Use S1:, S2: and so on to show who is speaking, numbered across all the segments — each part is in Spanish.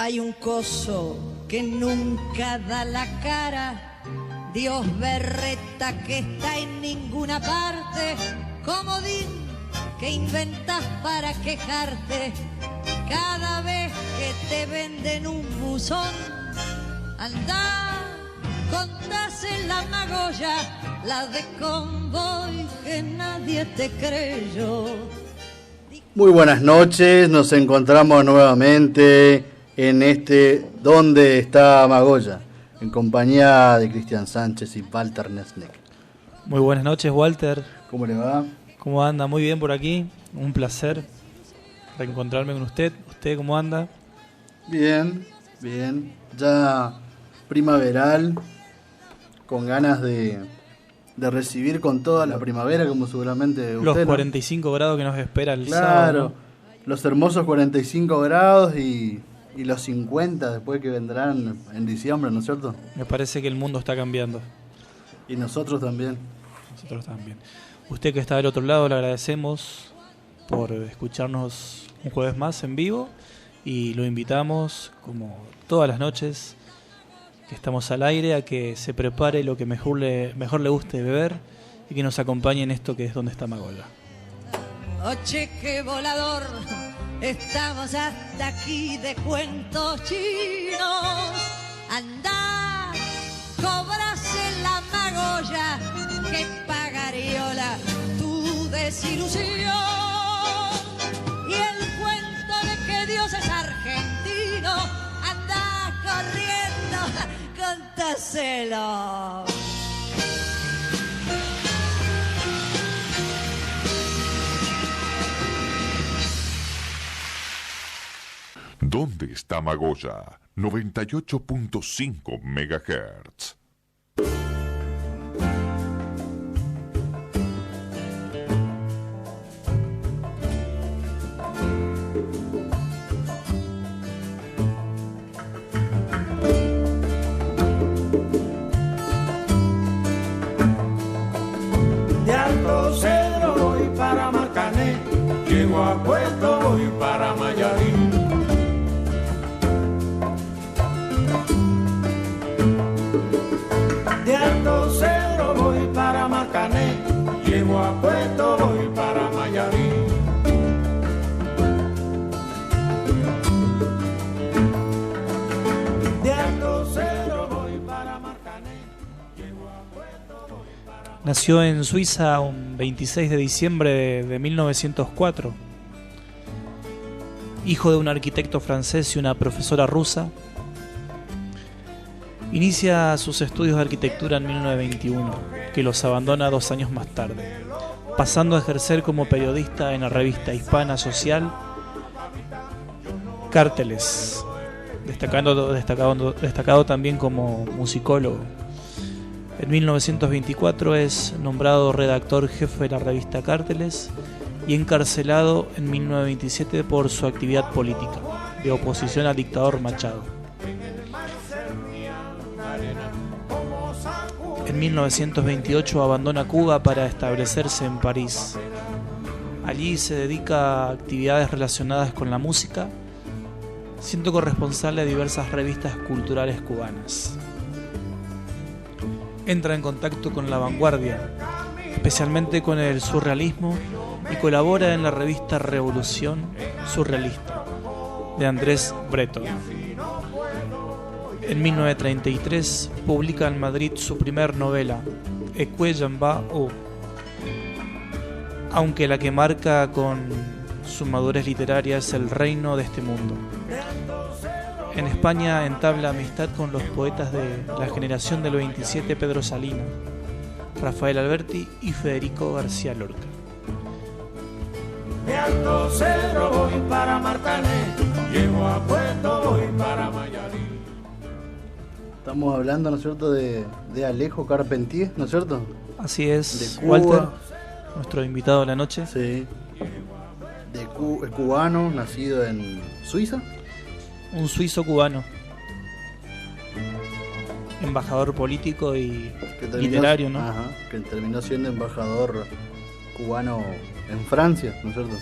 S1: Hay un coso que nunca da la cara, Dios berreta que está en ninguna parte, comodín que inventas para quejarte cada vez que te venden un buzón. Andá, contás en la magolla, la de convoy que nadie te creyó.
S2: Muy buenas noches, nos encontramos nuevamente en ¿Dónde está Magoya? En compañía de Cristian Sánchez y Walter Nesnek.
S3: Muy buenas noches, Walter.
S2: ¿Cómo le va?
S3: ¿Cómo anda? Muy bien por aquí. Un placer reencontrarme con usted. ¿Usted cómo anda?
S2: Bien, bien. Ya primaveral, con ganas de recibir con toda la primavera, como seguramente usted.
S3: Los 45 grados que nos espera el sábado.
S2: Claro, los hermosos 45 grados y los 50 después que vendrán en diciembre, ¿no es cierto?
S3: Me parece que el mundo está cambiando.
S2: Y nosotros también.
S3: Nosotros también. Usted que está del otro lado, le agradecemos por escucharnos un jueves más en vivo y lo invitamos, como todas las noches que estamos al aire, a que se prepare lo que mejor le guste beber y que nos acompañe en esto que es Donde está Magoya.
S1: Oche, qué volador, estamos hasta aquí de cuentos chinos. Andá, cobras en la Magoya, que pagariola tu desilusión. Y el cuento de que Dios es argentino, andá corriendo, contáselo.
S4: ¿Dónde está Magoya? 98.5 MHz.
S5: De Alto Cedro voy para Marcané, llego a Puerto voy para Mayarín. De Alto Cedro voy para Marcané, llego a Puerto voy para Mayarín. De Alto Cedro voy para Marcané, llego a Puerto voy para...
S3: Nació en Suiza un 26 de diciembre de 1904. Hijo de un arquitecto francés y una profesora rusa. Inicia sus estudios de arquitectura en 1921, que los abandona 2 años más tarde, pasando a ejercer como periodista en la revista hispana social Cárteles, destacado también como musicólogo. En 1924 es nombrado redactor jefe de la revista Cárteles y encarcelado en 1927 por su actividad política, de oposición al dictador Machado. En 1928 abandona Cuba para establecerse en París. Allí se dedica a actividades relacionadas con la música, siendo corresponsal de diversas revistas culturales cubanas. Entra en contacto con la vanguardia, especialmente con el surrealismo, y colabora en la revista Revolución Surrealista, de Andrés Breton. En 1933 publica en Madrid su primer novela, Eque j'en va où, aunque la que marca con su madurez literaria es El reino de este mundo. En España entabla amistad con los poetas de la generación del 27, Pedro Salinas, Rafael Alberti y Federico García Lorca.
S5: De Alto Cedro voy para Marcané, llego a Puerto voy para Mayarín.
S2: Estamos hablando, ¿no es cierto?, de Alejo Carpentier, ¿no es cierto?
S3: Así es,
S2: De Cuba.
S3: Walter, nuestro invitado de la noche.
S2: Sí. Cubano, nacido en Suiza.
S3: Un suizo cubano, embajador político y literario, ¿no?
S2: Ajá, que terminó siendo embajador cubano en Francia, ¿no es cierto?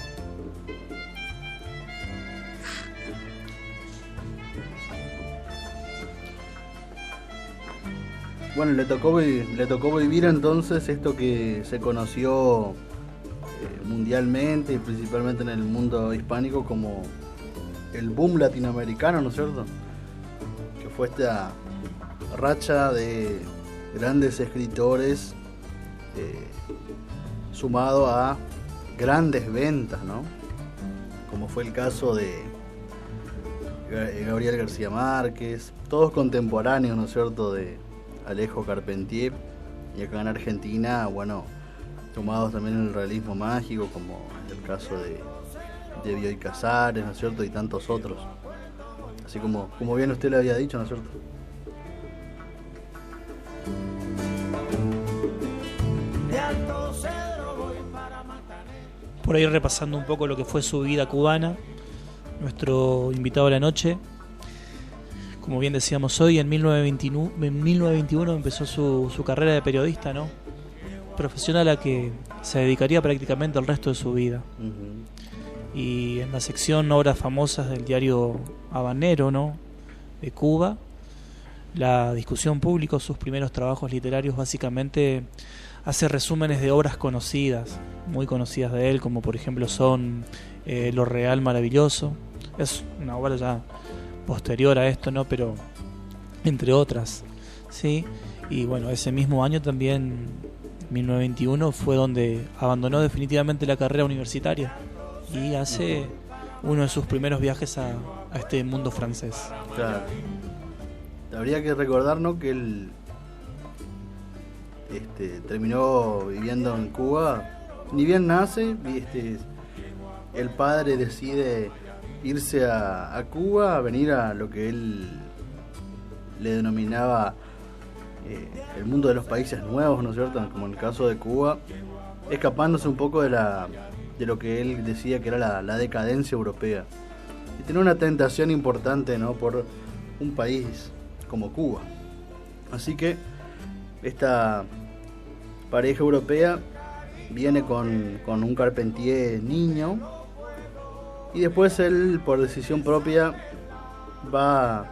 S2: Bueno, le tocó vivir entonces esto que se conoció mundialmente y principalmente en el mundo hispánico como el boom latinoamericano, ¿no es cierto? Que fue esta racha de grandes escritores sumado a grandes ventas, ¿no? Como fue el caso de Gabriel García Márquez, todos contemporáneos, ¿no es cierto?, de Alejo Carpentier, y acá en Argentina, bueno, sumados también en el realismo mágico, como el caso de Bioy Casares, ¿no es cierto?, y tantos otros. Así como bien usted le había dicho, ¿no es cierto?
S3: Por ahí repasando un poco lo que fue su vida cubana, nuestro invitado de la noche, como bien decíamos hoy, en 1921 empezó su carrera de periodista, ¿no? Profesión a la que se dedicaría prácticamente el resto de su vida. Uh-huh. Y en la sección Obras Famosas del diario Habanero, ¿no?, de Cuba, la discusión pública, sus primeros trabajos literarios, básicamente hace resúmenes de obras conocidas, muy conocidas de él, como por ejemplo son Lo Real Maravilloso. Es una obra ya posterior a esto, ¿no?, pero entre otras, ¿sí? Y bueno, ese mismo año también, 1921, fue donde abandonó definitivamente la carrera universitaria y hace uno de sus primeros viajes a este mundo francés.
S2: Claro. Habría que recordar, ¿no?, que él terminó viviendo en Cuba. Ni bien nace, el padre decide irse a Cuba, a venir a lo que él le denominaba el mundo de los países nuevos, ¿no es cierto?, como en el caso de Cuba, escapándose un poco de lo que él decía que era la decadencia europea, y tenía una tentación importante, ¿no?, por un país como Cuba. Así que esta pareja europea viene con un Carpentier niño, y después él, por decisión propia, va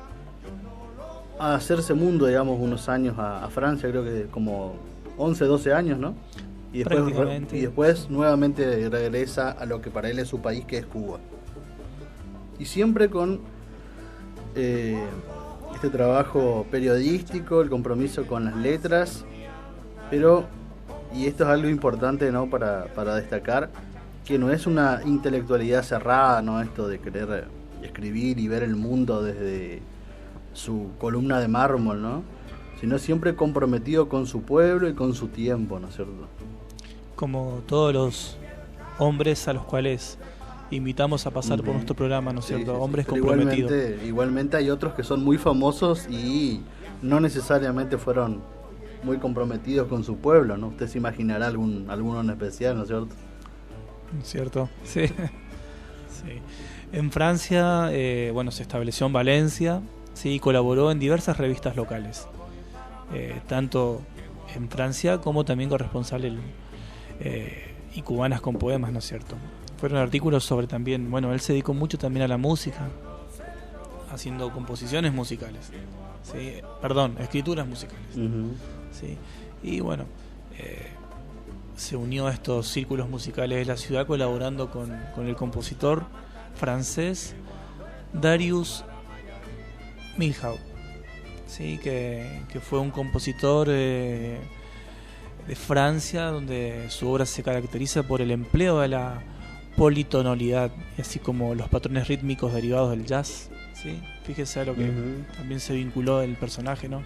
S2: a hacerse mundo, digamos, unos años a Francia, creo que como 11, 12 años, ¿no? Y después nuevamente regresa a lo que para él es su país, que es Cuba. Y siempre con este trabajo periodístico, el compromiso con las letras, pero, y esto es algo importante, ¿no?, para destacar, que no es una intelectualidad cerrada, ¿no?, esto de querer escribir y ver el mundo desde su columna de mármol, ¿no?, sino siempre comprometido con su pueblo y con su tiempo, ¿no es cierto?
S3: Como todos los hombres a los cuales invitamos a pasar por nuestro programa, ¿no es cierto? Sí, hombres comprometidos.
S2: Igualmente hay otros que son muy famosos y no necesariamente fueron muy comprometidos con su pueblo, ¿no? Usted se imaginará alguno en especial, ¿no es cierto?
S3: ¿Cierto? Sí. Sí. En Francia, se estableció en Valencia, sí, y colaboró en diversas revistas locales, tanto en Francia como también corresponsal y cubanas con poemas, ¿no es cierto? Fueron artículos sobre también, él se dedicó mucho también a la música, haciendo composiciones musicales, ¿sí? Escrituras musicales. Uh-huh. ¿Sí? Y se unió a estos círculos musicales de la ciudad, colaborando con el compositor francés Darius Milhaud, ¿sí? que fue un compositor de Francia, donde su obra se caracteriza por el empleo de la politonalidad, así como los patrones rítmicos derivados del jazz, ¿sí? Fíjese a lo que también se vinculó el personaje, ¿no?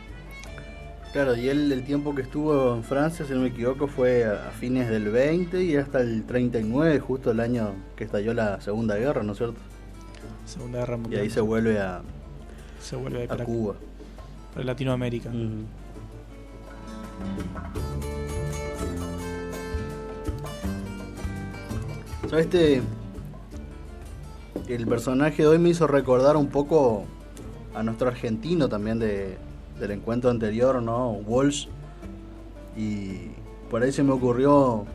S2: Claro, y él, el tiempo que estuvo en Francia, si no me equivoco, fue a fines del 20 y hasta el 39, justo el año que estalló la Segunda Guerra, ¿no es cierto?
S3: Segunda Guerra Mundial.
S2: Y ahí se vuelve a Cuba.
S3: Para Latinoamérica. Uh-huh.
S2: ¿Sabes? El personaje de hoy me hizo recordar un poco a nuestro argentino también del encuentro anterior, ¿no? Walsh. Y por ahí se me ocurrió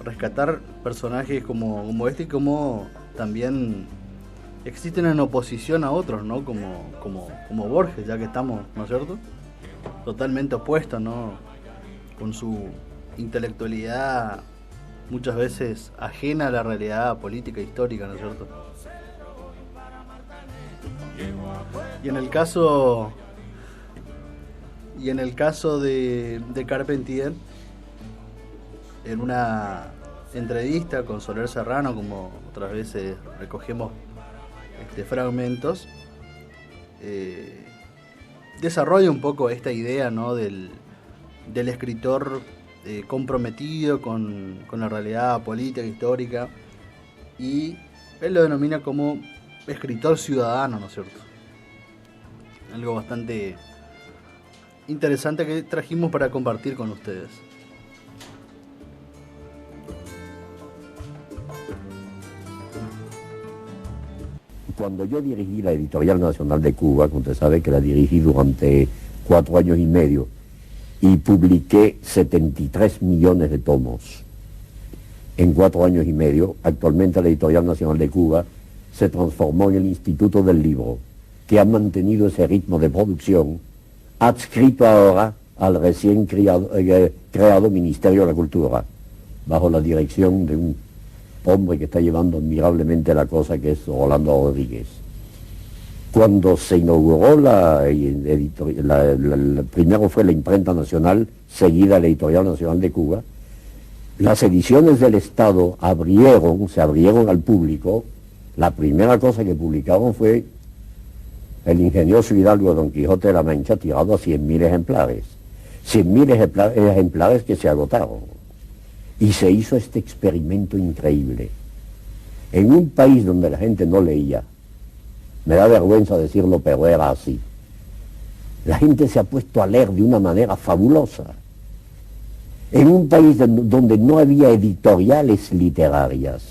S2: rescatar personajes como este, y como también existen en oposición a otros, ¿no? Como Borges, ya que estamos, ¿no es cierto? Totalmente opuestos, ¿no? Con su intelectualidad muchas veces ajena a la realidad política e histórica, ¿no es cierto? Y en el caso de Carpentier, en una entrevista con Soler Serrano, como otras veces recogemos fragmentos, desarrolla un poco esta idea, ¿no? del escritor comprometido con la realidad política, histórica, y él lo denomina como escritor ciudadano, ¿no es cierto? Algo bastante interesante que trajimos para compartir con ustedes.
S6: Cuando yo dirigí la Editorial Nacional de Cuba, como usted sabe que la dirigí durante 4 años y medio, y publiqué 73 millones de tomos en 4 años y medio, actualmente la Editorial Nacional de Cuba se transformó en el Instituto del Libro, que ha mantenido ese ritmo de producción, adscrito ahora al recién creado Ministerio de la Cultura, bajo la dirección de un hombre que está llevando admirablemente la cosa, que es Rolando Rodríguez. Cuando se inauguró primero fue la Imprenta Nacional, seguida la Editorial Nacional de Cuba, las ediciones del Estado se abrieron al público. La primera cosa que publicaron fue el ingenioso hidalgo Don Quijote de la Mancha, tirado a 100.000 ejemplares. 100.000 ejemplares que se agotaron. Y se hizo este experimento increíble. En un país donde la gente no leía, me da vergüenza decirlo, pero era así, la gente se ha puesto a leer de una manera fabulosa. En un país donde no había editoriales literarias,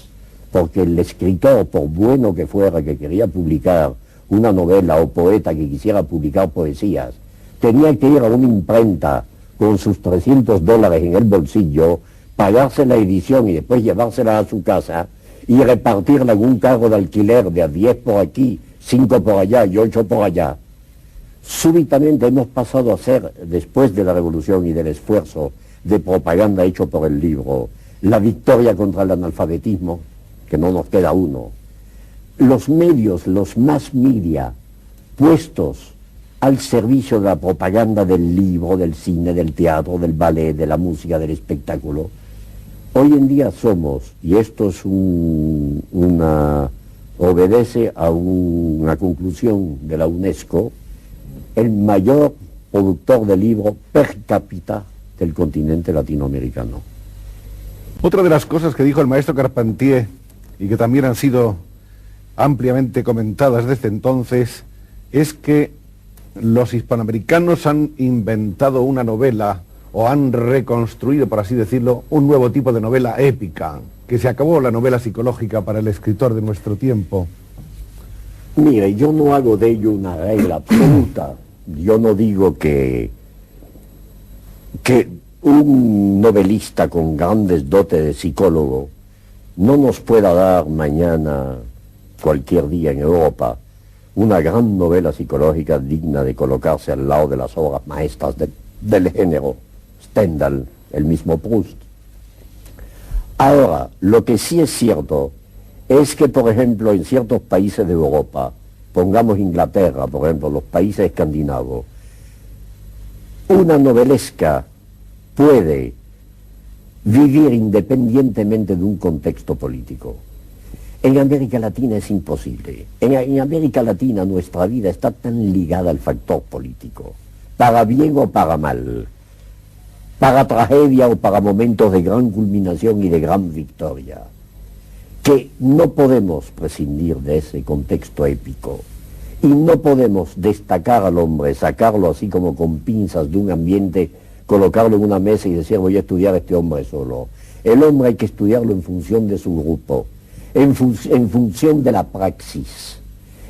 S6: porque el escritor, por bueno que fuera, que quería publicar una novela, o poeta que quisiera publicar poesías, tenía que ir a una imprenta con sus $300 en el bolsillo, pagarse la edición y después llevársela a su casa y repartirla en un carro de alquiler de a 10 por aquí, 5 por allá y 8 por allá. Súbitamente hemos pasado a ser, después de la revolución y del esfuerzo de propaganda hecho por el libro, la victoria contra el analfabetismo, que no nos queda uno. Los medios, los mass media, puestos al servicio de la propaganda del libro, del cine, del teatro, del ballet, de la música, del espectáculo. Hoy en día somos, y esto es obedece a una conclusión de la UNESCO, el mayor productor de libros per cápita del continente latinoamericano.
S7: Otra de las cosas que dijo el maestro Carpentier, y que también han sido ampliamente comentadas desde entonces, es que los hispanoamericanos han inventado una novela, o han reconstruido, por así decirlo, un nuevo tipo de novela épica, que se acabó la novela psicológica para el escritor de nuestro tiempo.
S6: Mire, yo no hago de ello una regla absoluta. Yo no digo que un novelista con grandes dotes de psicólogo no nos pueda dar mañana, cualquier día en Europa, una gran novela psicológica digna de colocarse al lado de las obras maestras del género. Stendhal, el mismo Proust. Ahora, lo que sí es cierto es que, por ejemplo, en ciertos países de Europa, pongamos Inglaterra, por ejemplo, los países escandinavos, una novelesca puede vivir independientemente de un contexto político. En América Latina es imposible. En América Latina nuestra vida está tan ligada al factor político, para bien o para mal, para tragedia o para momentos de gran culminación y de gran victoria, que no podemos prescindir de ese contexto épico y no podemos destacar al hombre, sacarlo así como con pinzas de un ambiente, colocarlo en una mesa y decir voy a estudiar a este hombre solo. El hombre hay que estudiarlo en función de su grupo, en función de la praxis,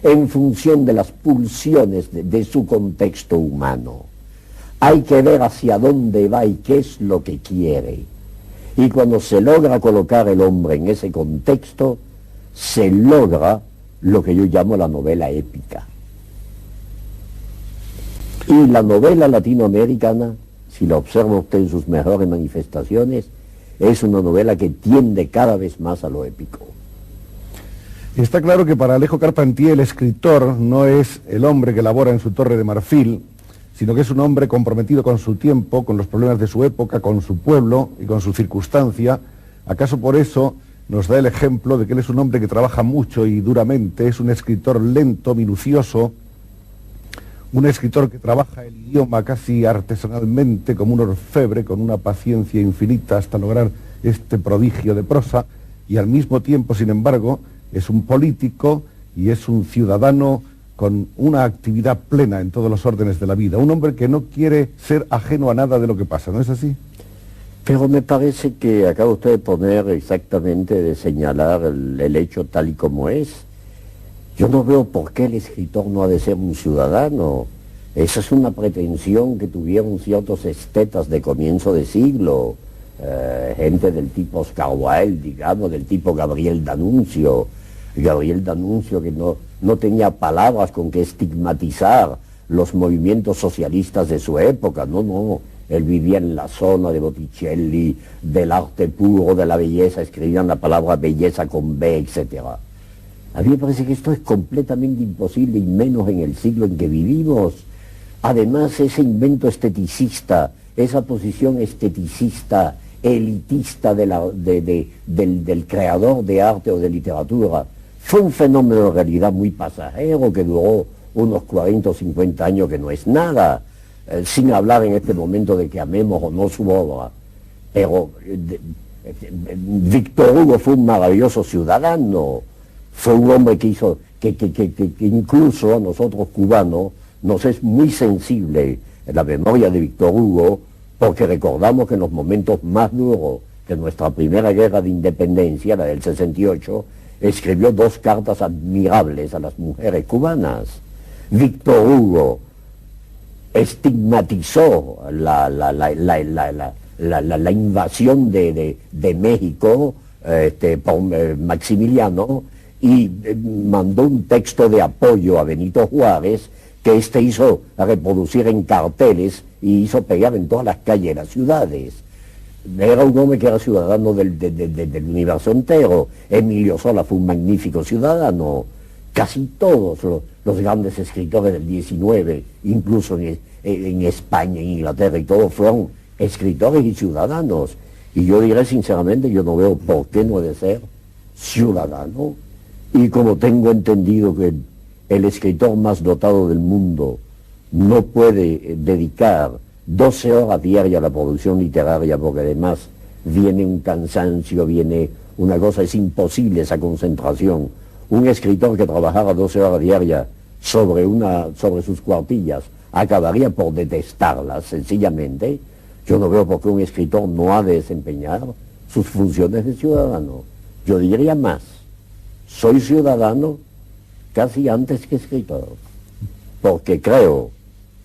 S6: en función de las pulsiones de su contexto humano. Hay que ver hacia dónde va y qué es lo que quiere. Y cuando se logra colocar el hombre en ese contexto, se logra lo que yo llamo la novela épica. Y la novela latinoamericana, si la observa usted en sus mejores manifestaciones, es una novela que tiende cada vez más a lo épico.
S7: Está claro que para Alejo Carpentier el escritor no es el hombre que labora en su torre de marfil, sino que es un hombre comprometido con su tiempo, con los problemas de su época, con su pueblo y con su circunstancia. ¿Acaso por eso nos da el ejemplo de que él es un hombre que trabaja mucho y duramente, es un escritor lento, minucioso, un escritor que trabaja el idioma casi artesanalmente, como un orfebre, con una paciencia infinita hasta lograr este prodigio de prosa, y al mismo tiempo, sin embargo, es un político y es un ciudadano con una actividad plena en todos los órdenes de la vida, un hombre que no quiere ser ajeno a nada de lo que pasa, ¿no es así?
S6: Pero me parece que acaba usted de poner exactamente, de señalar el hecho tal y como es. Yo no veo por qué el escritor no ha de ser un ciudadano. Esa es una pretensión que tuvieron ciertos estetas de comienzo de siglo, gente del tipo Oscar Wilde, digamos, del tipo Gabriel D'Annunzio. Gabriel D'Annunzio que no tenía palabras con que estigmatizar los movimientos socialistas de su época, no. Él vivía en la zona de Botticelli, del arte puro, de la belleza, escribían la palabra belleza con B, etcétera. A mí me parece que esto es completamente imposible, y menos en el siglo en que vivimos. Además, ese invento esteticista, esa posición esteticista, elitista del creador de arte o de literatura, fue un fenómeno en realidad muy pasajero que duró unos 40 o 50 años, que no es nada, sin hablar en este momento de que amemos o no su obra. Pero Víctor Hugo fue un maravilloso ciudadano. Fue un hombre que hizo, que incluso a nosotros cubanos nos es muy sensible la memoria de Víctor Hugo, porque recordamos que en los momentos más duros de nuestra primera guerra de independencia, la del 68, escribió 2 cartas admirables a las mujeres cubanas. Víctor Hugo estigmatizó la invasión de México por Maximiliano, y mandó un texto de apoyo a Benito Juárez, que hizo reproducir en carteles y hizo pegar en todas las calles de las ciudades. Era un hombre que era ciudadano del universo entero. Emilio Zola fue un magnífico ciudadano. Casi todos los grandes escritores del 19, incluso en España, en Inglaterra y todo, fueron escritores y ciudadanos. Y yo diré sinceramente, yo no veo por qué no de ser ciudadano. Y como tengo entendido que el escritor más dotado del mundo no puede dedicar 12 horas diarias a la producción literaria, porque además viene un cansancio, viene una cosa, es imposible esa concentración. Un escritor que trabajara 12 horas diarias sobre sus cuartillas acabaría por detestarlas, sencillamente. Yo no veo por qué un escritor no ha de desempeñar sus funciones de ciudadano. Yo diría más, soy ciudadano casi antes que escritor, porque creo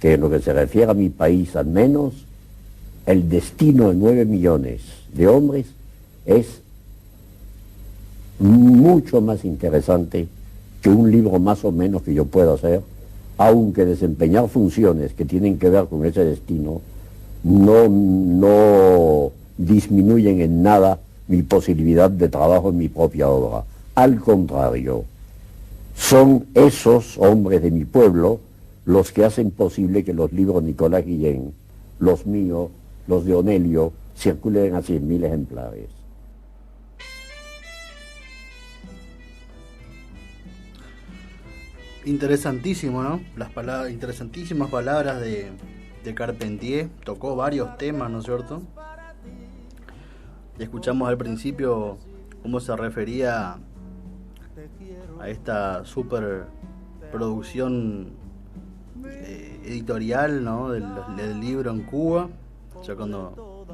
S6: que en lo que se refiere a mi país, al menos, el destino de 9 millones de hombres es mucho más interesante que un libro más o menos que yo pueda hacer, aunque desempeñar funciones que tienen que ver con ese destino no disminuyen en nada mi posibilidad de trabajo en mi propia obra. Al contrario, son esos hombres de mi pueblo los que hacen posible que los libros Nicolás Guillén, los míos, los de Onelio, circulen a 100.000 ejemplares.
S2: Interesantísimo, ¿no? Interesantísimas palabras de Carpentier. Tocó varios temas, ¿no es cierto? Y escuchamos al principio cómo se refería a esta super producción editorial, ¿no? del libro en Cuba, ya cuando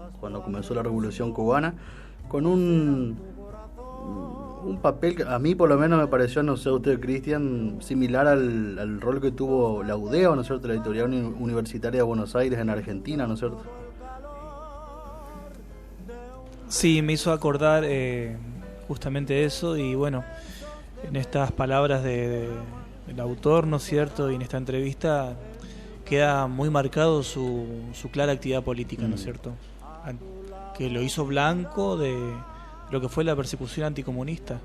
S2: comenzó la Revolución Cubana, con un papel que a mí por lo menos me pareció, no sé usted, Cristian, similar al rol que tuvo la UDEO, ¿no es cierto?, la Editorial Universitaria de Buenos Aires en Argentina, ¿no es cierto?
S3: Sí, me hizo acordar justamente eso, y bueno, en estas palabras del autor, ¿no es cierto? Y en esta entrevista queda muy marcado su clara actividad política, ¿no es cierto? Que lo hizo blanco de lo que fue la persecución anticomunista.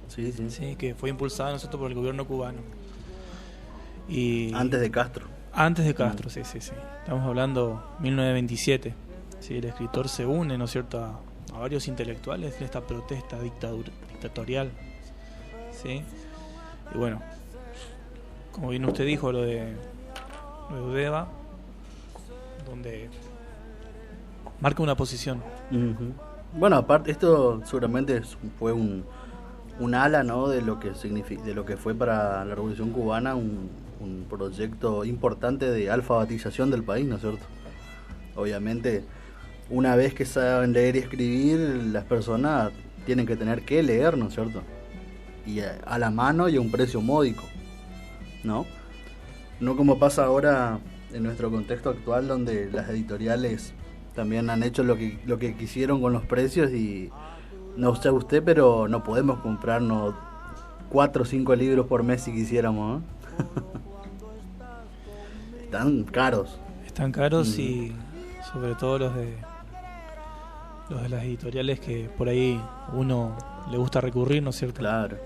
S2: Sí, sí.
S3: Sí, que fue impulsada, ¿no es cierto?, por el gobierno cubano. Y
S2: Antes de Castro.
S3: Antes de Castro, sí. Estamos hablando 1927. Sí, el escritor se une, ¿no es cierto?, a varios intelectuales en esta protesta dictatorial. Sí. Y bueno, como bien usted dijo, lo de Udeva, donde marca una posición.
S2: Uh-huh. Bueno, aparte, esto seguramente fue un ala, ¿no?, de lo que de lo que fue para la Revolución Cubana un proyecto importante de alfabetización del país, ¿no es cierto? Obviamente, una vez que saben leer y escribir, las personas tienen que tener que leer, ¿no es cierto? Y a la mano y a un precio módico, ¿no? No como pasa ahora en nuestro contexto actual, donde las editoriales también han hecho lo que quisieron con los precios y no sé usted, pero no podemos comprarnos 4 o 5 libros por mes si quisiéramos, ¿eh? Están caros.
S3: Están caros y sobre todo los de las editoriales que por ahí uno le gusta recurrir, ¿no es cierto?
S2: Claro.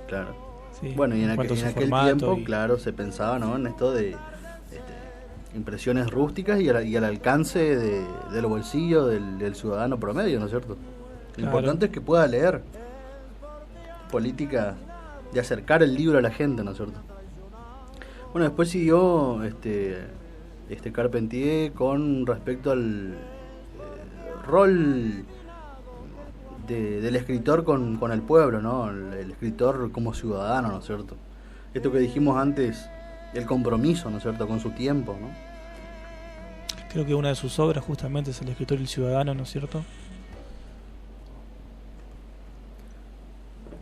S3: Sí,
S2: Bueno, y en aquel tiempo,
S3: y...
S2: claro, se pensaba, ¿no?, en esto de impresiones rústicas y al alcance del bolsillo del ciudadano promedio, ¿no es cierto? Lo importante es que pueda leer. Política de acercar el libro a la gente, ¿no es cierto? Bueno, después siguió Carpentier con respecto al rol del escritor con el pueblo, ¿no? El escritor como ciudadano, ¿no es cierto? Esto que dijimos antes, el compromiso, ¿no es cierto?, con su tiempo, ¿no?
S3: Creo que una de sus obras justamente es El escritor y el ciudadano, ¿no es cierto?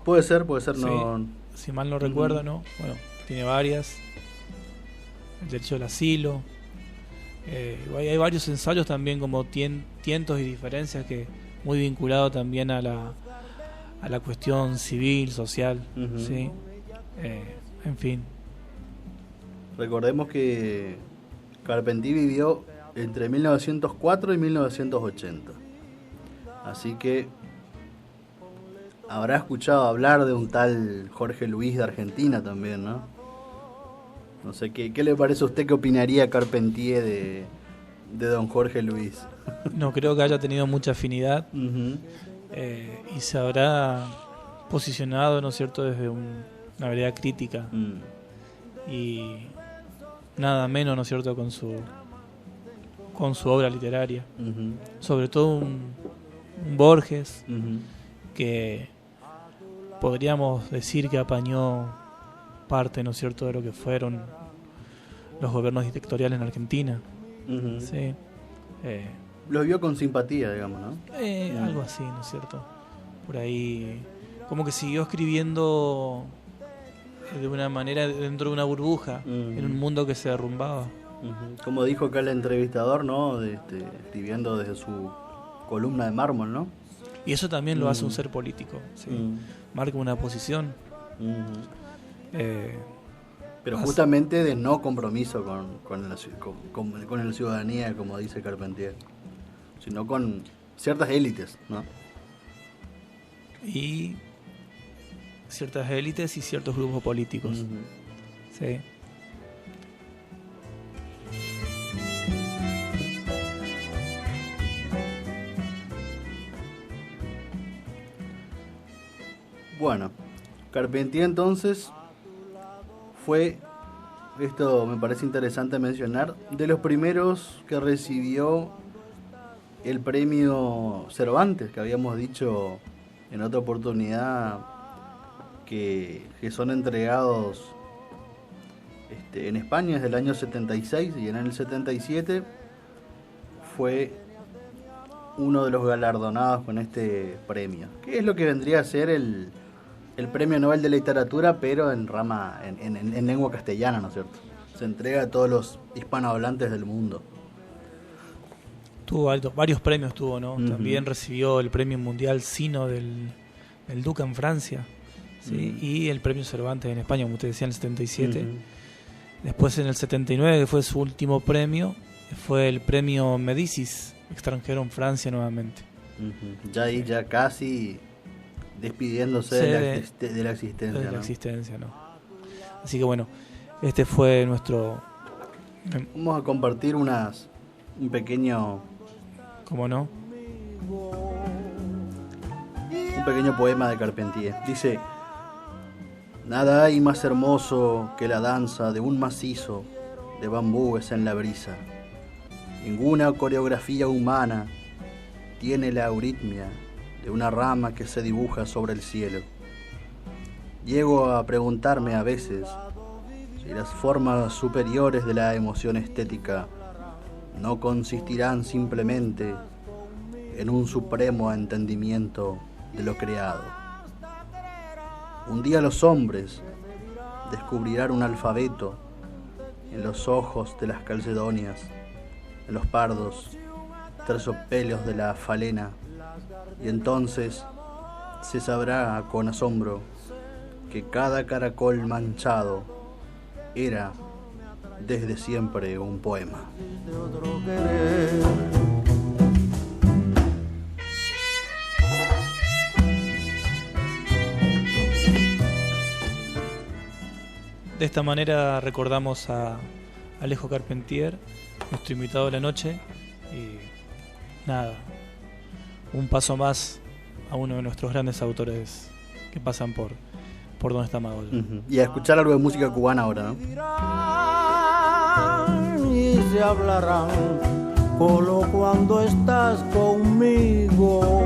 S2: Puede ser,
S3: sí,
S2: no...
S3: Si mal no recuerdo, ¿no? Bueno, tiene varias. El derecho al asilo. Hay varios ensayos también como tientos y diferencias que muy vinculado también a la cuestión civil, social, ¿sí? En fin.
S2: Recordemos que Carpentier vivió entre 1904 y 1980. Así que habrá escuchado hablar de un tal Jorge Luis de Argentina también, ¿no? No sé, ¿qué le parece a usted? ¿Qué opinaría Carpentier de don Jorge Luis?
S3: No creo que haya tenido mucha afinidad y se habrá posicionado, ¿no es cierto?, desde una vereda crítica y nada menos, ¿no es cierto?, con su obra literaria. Sobre todo un Borges que podríamos decir que apañó parte, ¿no es cierto?, de lo que fueron los gobiernos dictatoriales en Argentina. Sí.
S2: Lo vio con simpatía, digamos, ¿no?
S3: Algo así, ¿no es cierto? Por ahí, como que siguió escribiendo de una manera dentro de una burbuja, en un mundo que se derrumbaba.
S2: Como dijo acá el entrevistador, ¿no? Escribiendo desde su columna de mármol, ¿no?
S3: Y eso también lo hace un ser político, ¿sí? Marca una posición.
S2: Pero justamente de no compromiso con la ciudadanía, como dice Carpentier, sino con ciertas élites, ¿no?
S3: Y ciertas élites y ciertos grupos políticos. Sí.
S2: Bueno, Carpentier entonces fue, esto me parece interesante mencionar, de los primeros que recibió el premio Cervantes, que habíamos dicho en otra oportunidad que son entregados en España desde el año 76, y en el 77 fue uno de los galardonados con este premio, que es lo que vendría a ser el Premio Nobel de Literatura, pero en lengua castellana, ¿no es cierto? Se entrega a todos los hispanohablantes del mundo.
S3: Tuvo varios premios, ¿no? También recibió el Premio Mundial Sino del Duca en Francia, ¿sí? Y el premio Cervantes en España, como usted decía, en el 77.
S2: Ujú.
S3: Después en el 79, que fue su último premio, fue el premio Médicis, extranjero en Francia nuevamente.
S2: Ujú. Ya ahí, ya casi despidiéndose
S3: Sí,
S2: de la existencia.
S3: De la
S2: ¿no?
S3: existencia, ¿no? Así que bueno, este fue nuestro...
S2: Vamos a compartir un pequeño
S3: ¿Cómo no?
S2: poema de Carpentier. Dice: nada hay más hermoso que la danza de un macizo de bambúes en la brisa. Ninguna coreografía humana tiene la euritmia de una rama que se dibuja sobre el cielo. Llego a preguntarme a veces si las formas superiores de la emoción estética no consistirán simplemente en un supremo entendimiento de lo creado. Un día los hombres descubrirán un alfabeto en los ojos de las calcedonias, en los pardos terciopelios de la falena, y entonces se sabrá con asombro que cada caracol manchado era desde siempre un poema.
S3: De esta manera recordamos a Alejo Carpentier, nuestro invitado de la noche, y nada, un paso más a uno de nuestros grandes autores que pasan por Donde está Magolla.
S2: Uh-huh. Y a escuchar algo de música cubana ahora, ¿no?
S5: Y se hablarán solo cuando estás conmigo,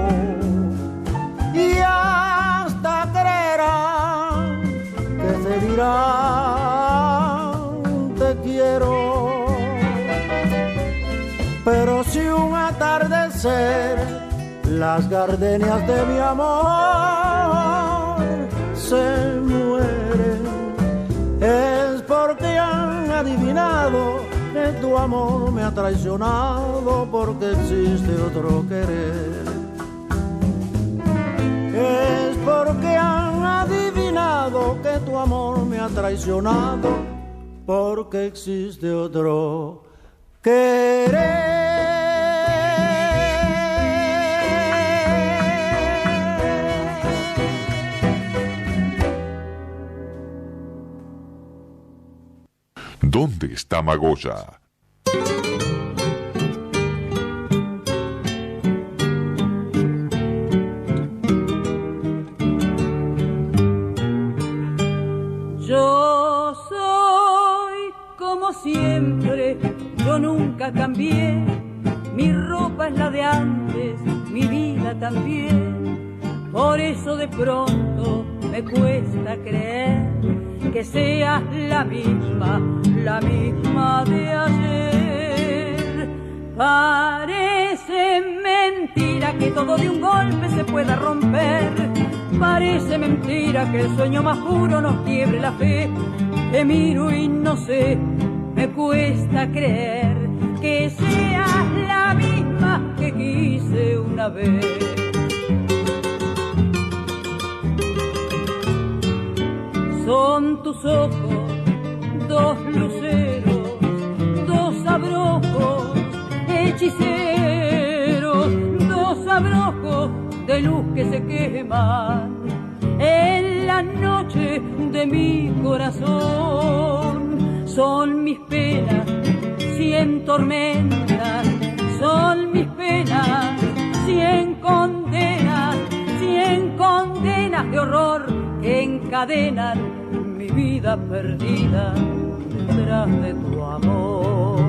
S5: y hasta creerán que se dirán te quiero. Pero si un atardecer las gardenias de mi amor se mueren, es porque han adivinado que tu amor me ha traicionado, porque existe otro querer. Es porque han adivinado que tu amor me ha traicionado, porque existe otro querer.
S4: ¿Dónde está Magolla?
S8: Yo soy como siempre, yo nunca cambié. Mi ropa es la de antes, mi vida también. Por eso de pronto me cuesta creer que seas la misma de ayer. Parece mentira que todo de un golpe se pueda romper. Parece mentira que el sueño más puro nos quiebre la fe. Te miro y no sé, me cuesta creer que seas la misma que quise una vez. Son tus ojos, dos luceros, dos abrojos hechiceros, dos abrojos de luz que se queman en la noche de mi corazón. Son mis penas, 100 tormentas, son mis penas, 100 condenas, 100 condenas de horror que encadenan mi vida perdida detrás de tu amor.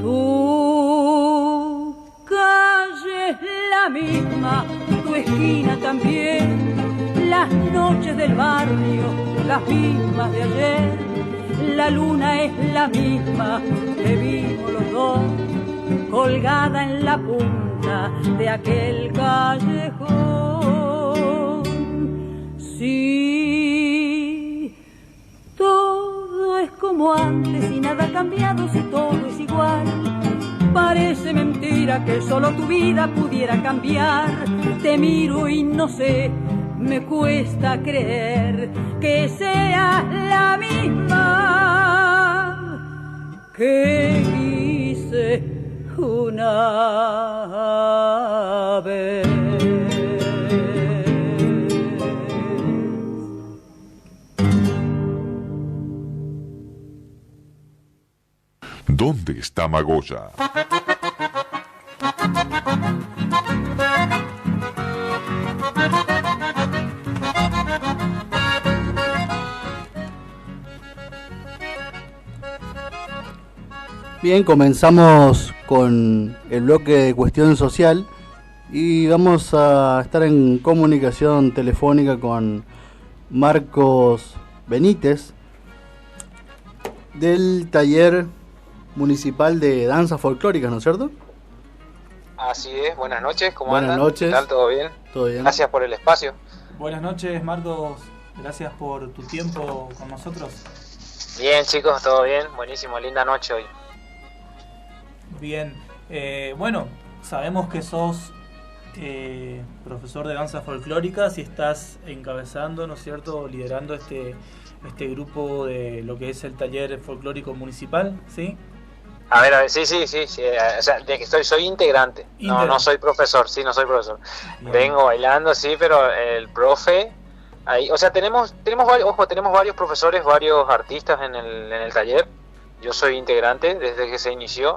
S8: Tu calle es la misma, tu esquina también, las noches del barrio, las mismas de ayer. La luna es la misma que vimos los dos, colgada en la punta de aquel callejón. Sí, todo es como antes y nada ha cambiado, si todo es igual. Parece mentira que solo tu vida pudiera cambiar. Te miro y no sé, me cuesta creer que seas la misma que quise una vez.
S4: ¿Dónde está Magoya?
S2: Bien, comenzamos con el bloque de cuestión social y vamos a estar en comunicación telefónica con Marcos Benítez del taller municipal de danza folclórica, ¿no es cierto?
S9: Así es, buenas noches, ¿cómo
S2: Buenas
S9: andan?
S2: noches.
S9: ¿Qué tal? ¿Todo bien?
S2: Todo bien.
S9: Gracias por el espacio.
S3: Buenas noches, Marcos. Gracias por tu tiempo con nosotros.
S9: Bien, chicos, todo bien, buenísimo, linda noche hoy.
S3: Bien, bueno, sabemos que sos profesor de danza folclórica, si estás encabezando, ¿no es cierto?, liderando este grupo de lo que es el taller folclórico municipal, ¿sí?
S9: A ver, sí, o sea, de que soy integrante. No soy profesor, sí, no soy profesor. Bien. Vengo bailando, sí, pero el profe, ahí, o sea, tenemos varios profesores, varios artistas en el taller. Yo soy integrante desde que se inició.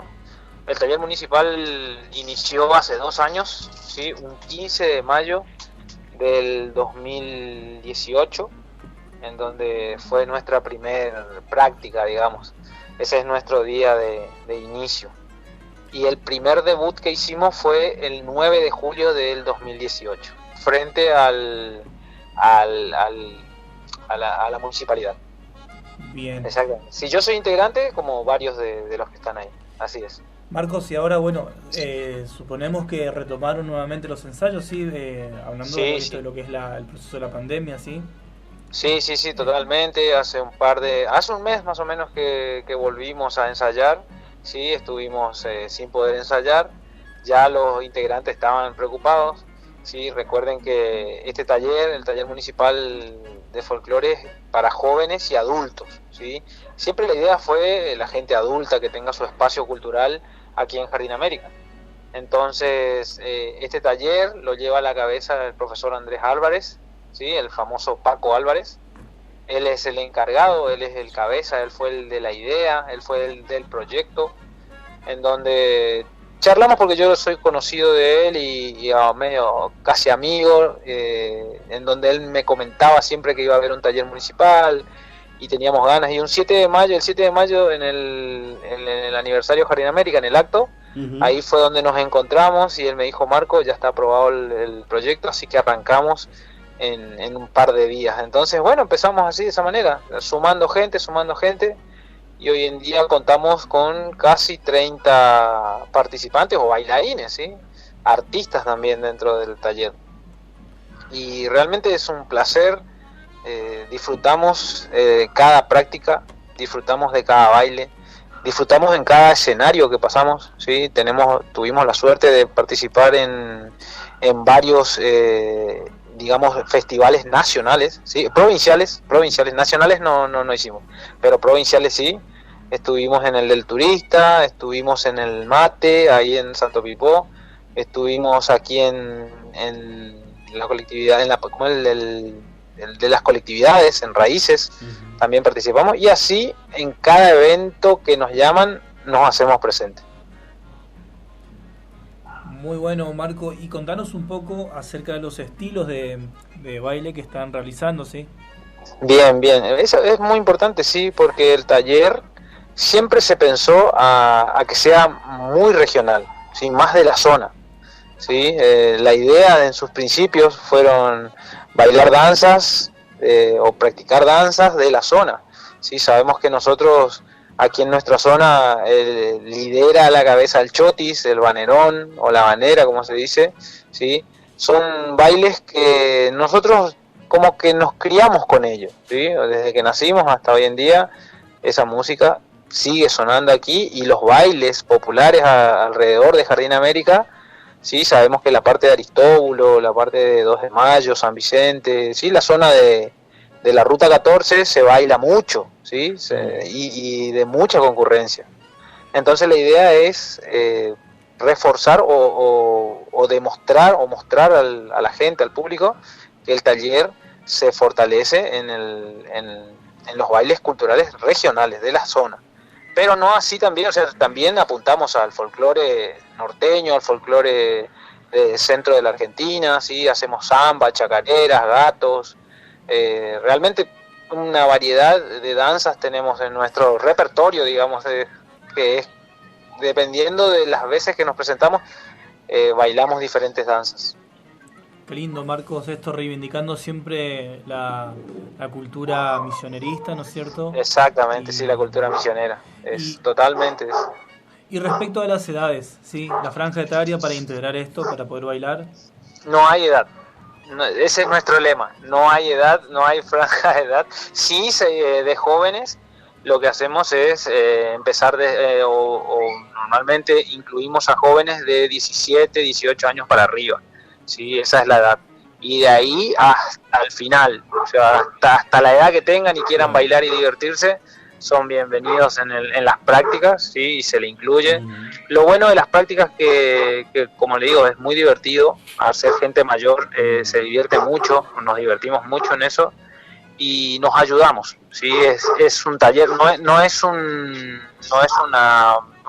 S9: El taller municipal inició hace 2 años, ¿sí? Un 15 de mayo del 2018, en donde fue nuestra primera práctica, digamos. Ese es nuestro día de inicio. Y el primer debut que hicimos fue el 9 de julio del 2018, frente a la municipalidad.
S3: Bien.
S9: Exactamente. Si yo soy integrante, como varios de los que están ahí. Así es.
S3: Marcos, y ahora, bueno, suponemos que retomaron nuevamente los ensayos, ¿sí? Hablando
S9: sí.
S3: De lo que es el proceso de la pandemia, ¿sí?
S9: Sí, totalmente. Hace un mes más o menos que volvimos a ensayar, sí, estuvimos sin poder ensayar. Ya los integrantes estaban preocupados, sí. Recuerden que el taller municipal de folclore es para jóvenes y adultos, sí. Siempre la idea fue la gente adulta que tenga su espacio cultural aquí en Jardín América. Entonces, este taller lo lleva a la cabeza el profesor Andrés Álvarez, ¿sí? El famoso Paco Álvarez. Él es el encargado, él es el cabeza, él fue el de la idea, él fue el del proyecto, en donde charlamos porque yo soy conocido de él y medio casi amigo, en donde él me comentaba siempre que iba a haber un taller municipal y teníamos ganas. Y el 7 de mayo en el aniversario Jardín América, en el acto, ahí fue donde nos encontramos y él me dijo: Marco, ya está aprobado el proyecto, así que arrancamos en un par de días. Entonces, bueno, empezamos así, de esa manera, sumando gente, y hoy en día contamos con casi 30 participantes o bailarines, ¿sí? Artistas también dentro del taller. Y realmente es un placer, disfrutamos cada práctica, disfrutamos de cada baile, disfrutamos en cada escenario que pasamos, ¿sí? Tuvimos la suerte de participar en varios digamos, festivales nacionales, ¿sí? Provinciales, nacionales no hicimos, pero provinciales sí. Estuvimos en el del Turista, estuvimos en el Mate, ahí en Santo Pipó, estuvimos aquí en la colectividad, como el de las colectividades, en Raíces, también participamos, y así en cada evento que nos llaman nos hacemos presentes.
S3: Muy bueno, Marco, y contanos un poco acerca de los estilos de baile que están realizando, ¿sí? Bien,
S9: eso es muy importante, sí, porque el taller siempre se pensó a que sea muy regional, ¿sí? Más de la zona, ¿sí? La idea en sus principios fueron bailar danzas o practicar danzas de la zona, ¿sí? Sabemos que nosotros aquí en nuestra zona lidera a la cabeza el chotis, el banerón o la banera, como se dice, ¿sí? Son bailes que nosotros como que nos criamos con ellos, ¿sí? Desde que nacimos hasta hoy en día, esa música sigue sonando aquí, y los bailes populares alrededor de Jardín América, sí, sabemos que la parte de Aristóbulo, la parte de 2 de Mayo, San Vicente, sí, la zona de la Ruta 14 se baila mucho, sí, y de mucha concurrencia. Entonces la idea es reforzar o demostrar o mostrar a la gente, al público, que el taller se fortalece en los bailes culturales regionales de la zona. Pero no así también, o sea, también apuntamos al folclore norteño, al folclore centro de la Argentina, ¿sí? Hacemos samba, chacareras, gatos, realmente una variedad de danzas tenemos en nuestro repertorio, digamos, que es, dependiendo de las veces que nos presentamos, bailamos diferentes danzas.
S3: Qué lindo, Marcos, esto reivindicando siempre la cultura misionerista, ¿no es cierto?
S9: Exactamente, sí, la cultura misionera, totalmente.
S3: Y respecto a las edades, ¿sí? La franja etaria para integrar esto, para poder bailar.
S9: No hay edad, ese es nuestro lema, no hay edad, no hay franja de edad. Sí, de jóvenes, lo que hacemos es empezar o normalmente incluimos a jóvenes de 17, 18 años para arriba. Sí, esa es la edad. Y de ahí hasta el final, o sea, hasta la edad que tengan y quieran bailar y divertirse, son bienvenidos en las prácticas, sí, y se le incluye. Lo bueno de las prácticas que como le digo, es muy divertido. Al ser gente mayor se divierte mucho, nos divertimos mucho en eso y nos ayudamos. Sí, es un taller, no es una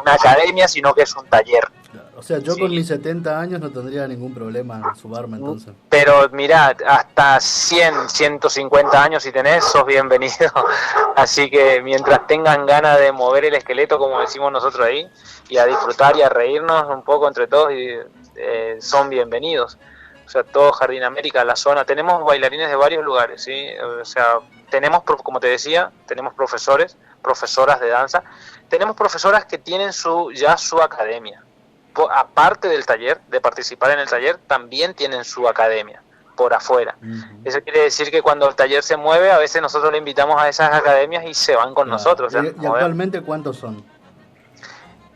S9: academia, sino que es un taller.
S2: O sea, yo con mis 70 años no tendría ningún problema en sumarme entonces.
S9: Pero mirá, hasta 100, 150 años si tenés, sos bienvenido. Así que mientras tengan ganas de mover el esqueleto, como decimos nosotros ahí, y a disfrutar y a reírnos un poco entre todos, son bienvenidos. O sea, todo Jardín América, la zona. Tenemos bailarines de varios lugares, ¿sí? O sea, tenemos, como te decía, tenemos profesores, profesoras de danza. Tenemos profesoras que tienen ya su academia. Aparte del taller, de participar en el taller, también tienen su academia por afuera. Eso quiere decir que cuando el taller se mueve, a veces nosotros le invitamos a esas academias y se van con nosotros. O sea,
S2: ¿Y actualmente cuántos son?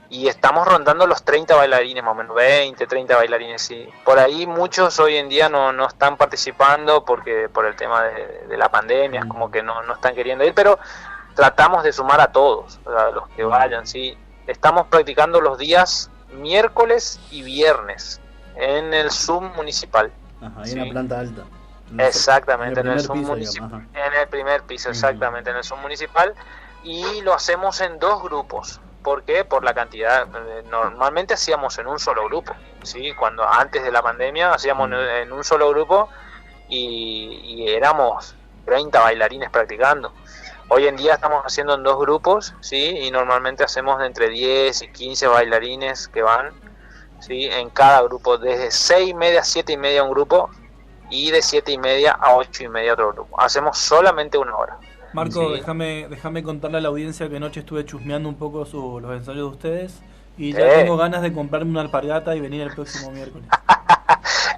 S9: Y estamos rondando los 30 bailarines, más o menos, 20, 30 bailarines, sí. Por ahí muchos hoy en día no están participando por el tema de la pandemia, como que no están queriendo ir, pero tratamos de sumar a todos, a los que vayan, sí. Estamos practicando los días miércoles y viernes en el Zoom municipal.
S2: Ajá, ahí en la planta alta.
S9: Exactamente, en el Zoom municipal. En el primer piso, exactamente, en el Zoom municipal. Y lo hacemos en 2 grupos. ¿Por qué? Por la cantidad. Normalmente hacíamos en un solo grupo, ¿sí? Cuando antes de la pandemia hacíamos en un solo grupo y éramos 30 bailarines practicando. Hoy en día estamos haciendo en 2 grupos, ¿sí? Y normalmente hacemos de entre 10 y 15 bailarines que van, ¿sí? En cada grupo, desde 6:30 a 7:30 un grupo y de 7:30 a 8:30 otro grupo. Hacemos solamente 1 hora.
S3: Marco,
S9: ¿sí?
S3: déjame contarle a la audiencia que anoche estuve chusmeando un poco los ensayos de ustedes y ya tengo ganas de comprarme una alpargata y venir el próximo miércoles.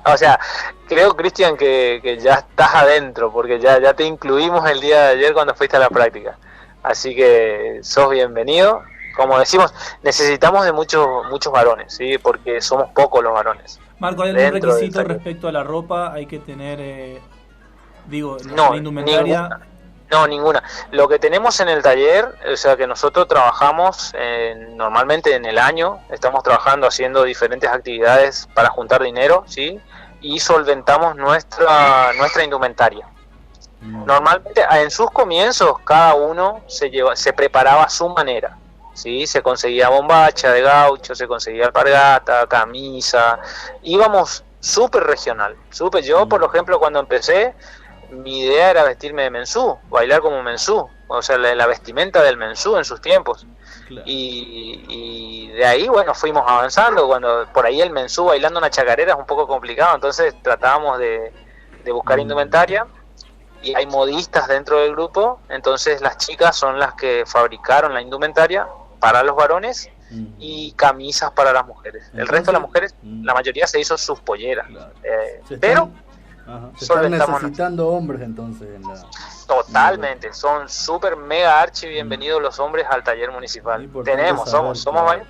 S9: O sea, creo, Cristian, que ya estás adentro, porque ya te incluimos el día de ayer cuando fuiste a la práctica. Así que sos bienvenido. Como decimos, necesitamos de muchos varones, ¿sí? Porque somos pocos los varones.
S3: Marco, ¿hay algún requisito respecto a la ropa? ¿Hay que tener, la indumentaria?
S9: Ninguna. Lo que tenemos en el taller, o sea, que nosotros trabajamos normalmente en el año, estamos trabajando haciendo diferentes actividades para juntar dinero, ¿sí? Y solventamos nuestra indumentaria. Normalmente, en sus comienzos, cada uno se preparaba a su manera, ¿sí? Se conseguía bombacha de gaucho, se conseguía alpargata, camisa, íbamos súper regional. Yo, por ejemplo, cuando empecé, mi idea era vestirme de mensú, bailar como mensú, o sea, la vestimenta del mensú en sus tiempos. Claro. Y de ahí, bueno, fuimos avanzando. Cuando por ahí el mensú bailando una chacarera es un poco complicado, entonces tratábamos de buscar indumentaria, y hay modistas dentro del grupo, entonces las chicas son las que fabricaron la indumentaria para los varones y camisas para las mujeres. El resto de las mujeres, la mayoría se hizo sus polleras, pero
S2: Ajá. Se están necesitando hombres entonces en la...
S9: Totalmente, son súper mega archi bienvenidos los hombres al taller municipal. Somos,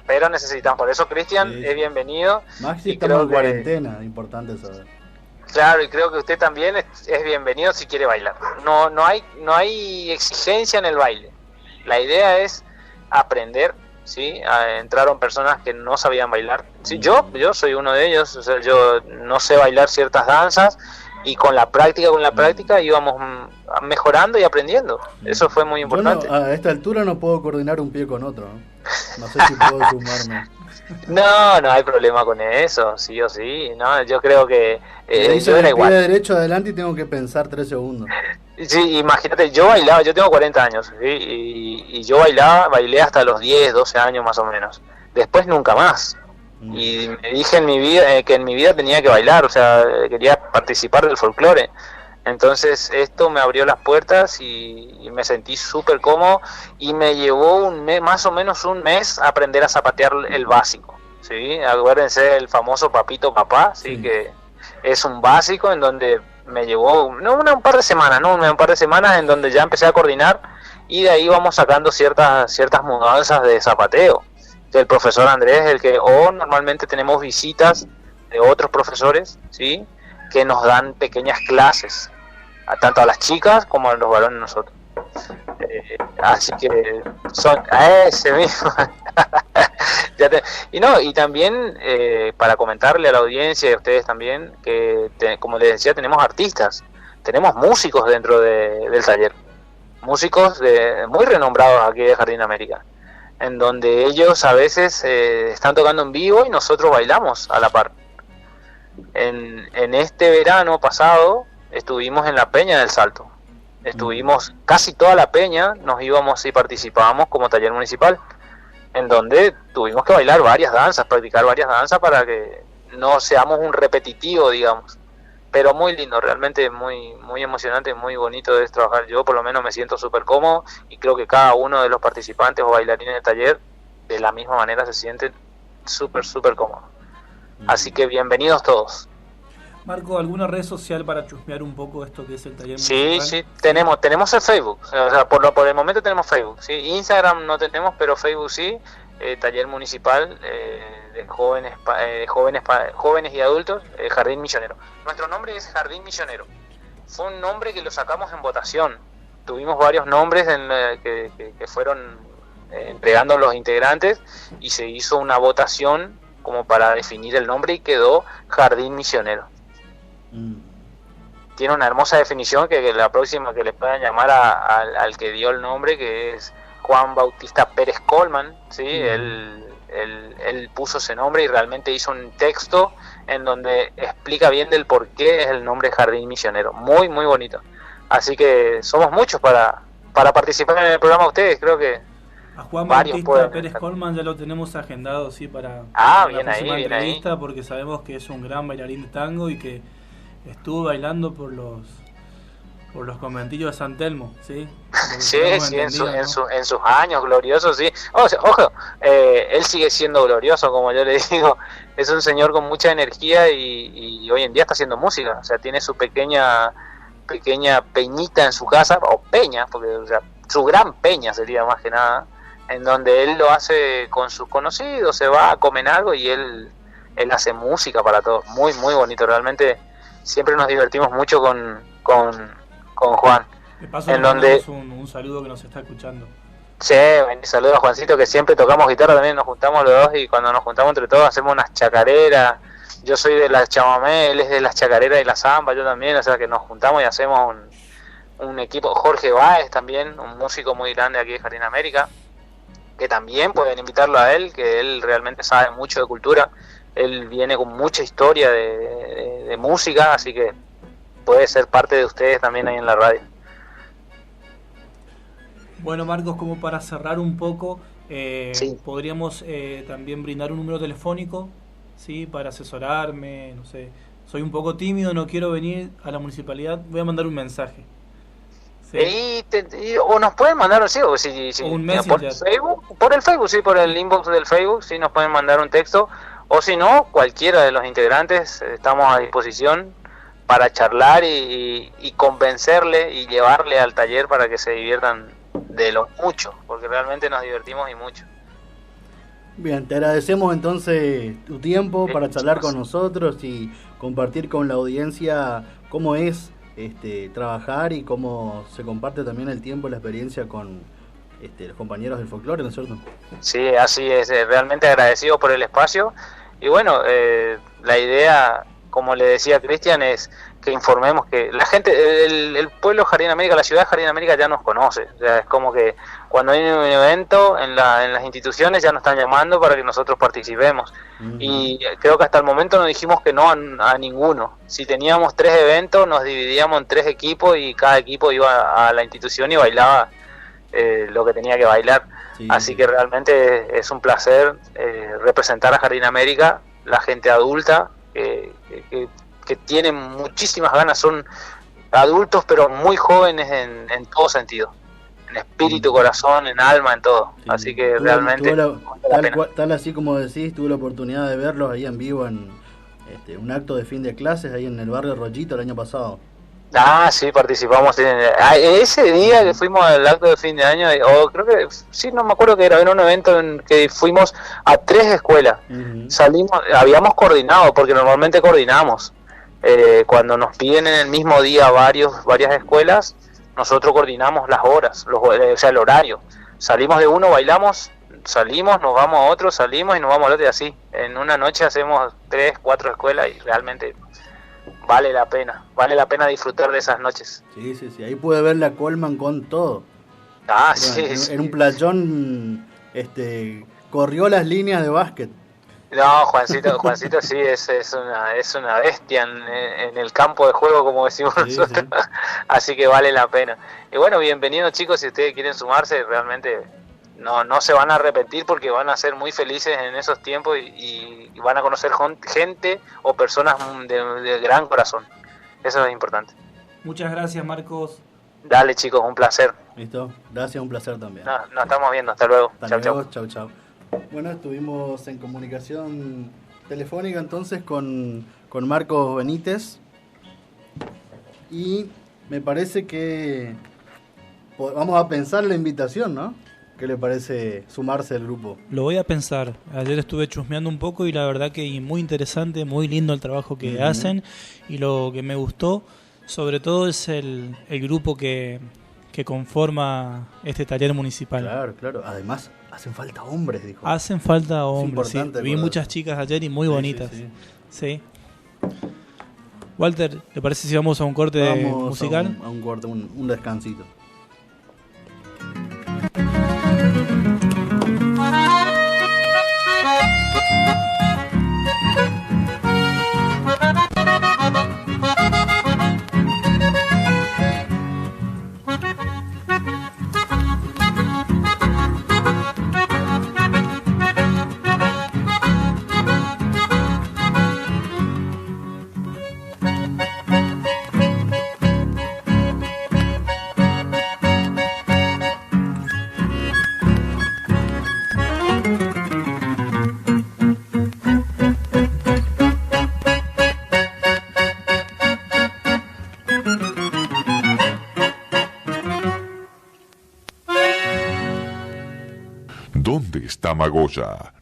S9: pero necesitamos, por eso Cristian es bienvenido.
S2: Maxi, estamos en cuarentena, importante saber.
S9: Claro, y creo que usted también es bienvenido si quiere bailar. No hay exigencia en el baile. La idea es aprender, ¿sí? Entraron personas que no sabían bailar. Sí, yo soy uno de ellos, o sea, yo no sé bailar ciertas danzas y con la práctica íbamos mejorando y aprendiendo. Eso fue muy importante.
S2: Yo a esta altura no puedo coordinar un pie con otro, no sé si puedo sumarme.
S9: No hay problema con eso, sí o sí, no, yo creo que
S2: yo era igual. Pie derecho adelante y tengo que pensar 3 segundos.
S9: Sí, imagínate, yo bailaba, yo tengo 40 años, ¿sí? y yo bailé hasta los 10, 12 años más o menos. Después nunca más. Y me dije en mi vida que en mi vida tenía que bailar, o sea, quería participar del folclore. Entonces esto me abrió las puertas y me sentí súper cómodo y me llevó más o menos un mes a aprender a zapatear el básico, ¿sí? Acuérdense el famoso papito papá, ¿sí? Que es un básico en donde me llevó un par de semanas en donde ya empecé a coordinar y de ahí vamos sacando ciertas mudanzas de zapateo. El profesor Andrés, normalmente tenemos visitas de otros profesores, ¿sí? Que nos dan pequeñas clases, tanto a las chicas como a los varones nosotros. Así que son ese mismo. Y también para comentarle a la audiencia y a ustedes también que como les decía, tenemos artistas, tenemos músicos dentro del taller, músicos muy renombrados aquí de Jardín América, en donde ellos a veces están tocando en vivo y nosotros bailamos a la par. En este verano pasado estuvimos en la Peña del Salto. Estuvimos casi toda la peña, nos íbamos y participábamos como taller municipal, en donde tuvimos que bailar varias danzas, practicar varias danzas para que no seamos un repetitivo, digamos. Pero muy lindo, realmente muy emocionante, muy bonito es trabajar. Yo por lo menos me siento súper cómodo y creo que cada uno de los participantes o bailarines del taller de la misma manera se sienten súper cómodos. Así que bienvenidos todos.
S3: Marco, ¿alguna red social para chusmear un poco esto que es el taller
S9: municipal?
S3: Sí,
S9: tenemos el Facebook, o sea, por el momento tenemos Facebook, ¿sí? Instagram no tenemos, pero Facebook sí, taller municipal de jóvenes y adultos, Jardín Millonero. Nuestro nombre es Jardín Millonero, fue un nombre que lo sacamos en votación, tuvimos varios nombres que fueron entregando los integrantes y se hizo una votación como para definir el nombre y quedó Jardín Misionero. Tiene una hermosa definición que la próxima que le puedan llamar al que dio el nombre, que es Juan Bautista Pérez Colman, ¿sí? Él puso ese nombre y realmente hizo un texto en donde explica bien del por qué es el nombre Jardín Misionero. Muy bonito. Así que somos muchos para participar en el programa. Ustedes creo que
S3: a Juan Bautista Pérez Colman ya lo tenemos agendado, sí, para la próxima entrevista, porque sabemos que es un gran bailarín de tango y que estuvo bailando por los conventillos de San Telmo, ¿sí?
S9: Sí, en sus años gloriosos, sí. Ojo, él sigue siendo glorioso, como yo le digo. Es un señor con mucha energía y hoy en día está haciendo música. O sea, tiene su pequeña peñita en su casa, o peña, porque o sea, su gran peña sería más que nada, en donde él lo hace con sus conocidos, se va a comer algo y él hace música para todos. Muy bonito, realmente siempre nos divertimos mucho con Juan.
S3: De paso, en donde un saludo que nos está escuchando.
S9: Sí, saludo a Juancito, que siempre tocamos guitarra también, nos juntamos los dos y cuando nos juntamos entre todos hacemos unas chacareras. Yo soy de la chamamé, él es de las chacareras y la zamba, yo también, o sea que nos juntamos y hacemos un equipo. Jorge Báez también, un músico muy grande aquí de Jardín América, que también pueden invitarlo a él, que él realmente sabe mucho de cultura, él viene con mucha historia de música, así que puede ser parte de ustedes también ahí en la radio.
S3: Bueno, Marcos, como para cerrar un poco,
S9: sí,
S3: podríamos también brindar un número telefónico, ¿sí? Para asesorarme, no sé, soy un poco tímido, no quiero venir a la municipalidad, voy a mandar un mensaje.
S9: ¿Sí? O nos pueden mandar, sí, o
S3: un Messenger.
S9: Por el Facebook, sí, por el inbox del Facebook, sí, nos pueden mandar un texto, o si no, cualquiera de los integrantes, estamos a disposición para charlar y convencerle y llevarle al taller para que se diviertan de lo mucho, porque realmente nos divertimos y mucho.
S2: Bien, te agradecemos entonces tu tiempo para charlar con nosotros y compartir con la audiencia cómo es trabajar y cómo se comparte también el tiempo y la experiencia con los compañeros del folclore, ¿no es cierto?
S9: Sí, así es, realmente agradecido por el espacio y bueno, la idea, como le decía Cristian, es que informemos que la gente, el pueblo Jardín América, la ciudad de Jardín América ya nos conoce, o sea, es como que cuando hay un evento en las instituciones ya nos están llamando para que nosotros participemos. Y creo que hasta el momento nos dijimos que no a ninguno. Si teníamos 3 eventos nos dividíamos en 3 equipos y cada equipo iba a la institución y bailaba lo que tenía que bailar. Sí. Así que realmente es un placer representar a Jardín América, la gente adulta que tienen muchísimas ganas, son adultos pero muy jóvenes en todo sentido, en espíritu, corazón, en alma, en todo. Sí. Así que realmente
S2: tal así como decís, tuve la oportunidad de verlos ahí en vivo en un acto de fin de clases ahí en el barrio Rollito el año pasado.
S9: Sí, participamos ese día que fuimos al acto de fin de año, o creo que, sí, no me acuerdo que era un evento en que fuimos a 3 escuelas. Salimos, habíamos coordinado, porque normalmente coordinamos. Cuando nos piden en el mismo día varias escuelas, nosotros coordinamos las horas, o sea, el horario. Salimos de uno, bailamos, salimos, nos vamos a otro, salimos y nos vamos al otro y así. En una noche hacemos 3, 4 escuelas y realmente vale la pena disfrutar de esas noches.
S2: Sí, ahí pude ver la Coleman con todo. En un playón corrió las líneas de básquet.
S9: No, Juancito sí es una bestia en el campo de juego, como decimos nosotros. Sí. Así que vale la pena. Y bueno, bienvenidos chicos, si ustedes quieren sumarse, realmente no se van a arrepentir porque van a ser muy felices en esos tiempos y van a conocer gente o personas de gran corazón. Eso es importante.
S3: Muchas gracias, Marcos.
S9: Dale chicos, un placer.
S2: Listo, gracias, un placer también.
S9: Nos estamos viendo, hasta luego.
S2: Chau. Bueno, estuvimos en comunicación telefónica entonces con Marcos Benítez y me parece que vamos a pensar la invitación, ¿no? ¿Qué le parece sumarse al grupo?
S3: Lo voy a pensar. Ayer estuve chusmeando un poco y la verdad que muy interesante, muy lindo el trabajo que hacen y lo que me gustó sobre todo es el grupo que conforma este taller municipal.
S2: Claro. Además, hacen falta hombres, dijo.
S3: Hacen falta hombres, sí. Vi muchas chicas ayer y muy bonitas. Sí. Walter, ¿le parece si vamos a un corte musical?
S2: A un corte, un descansito.
S4: ¿Dónde está Magoya?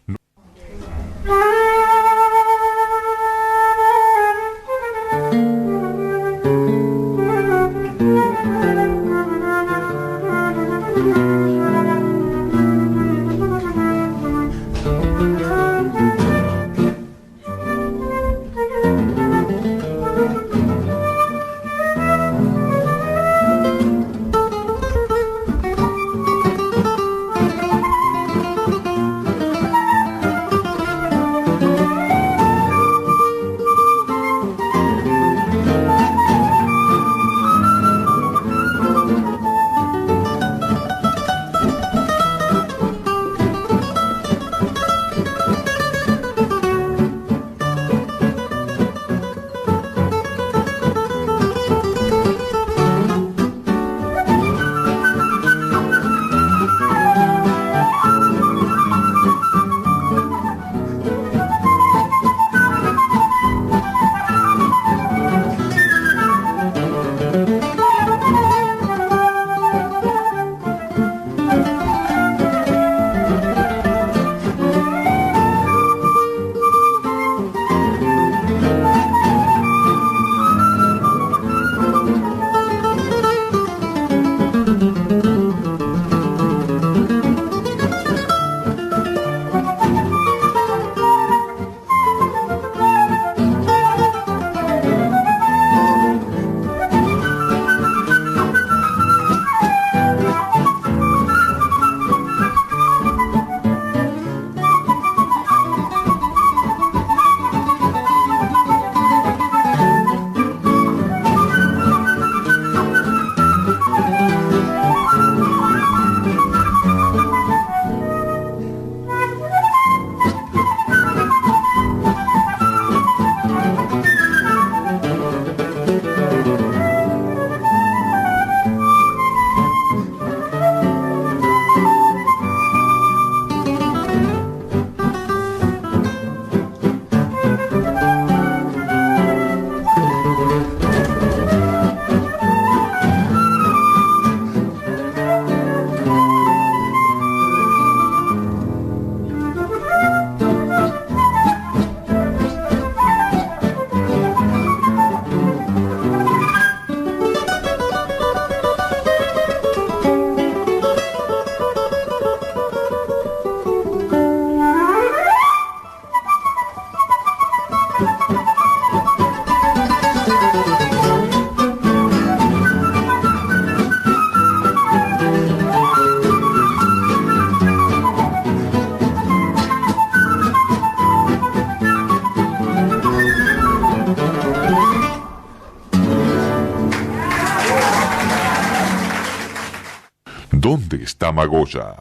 S4: ¿Dónde está Magoya?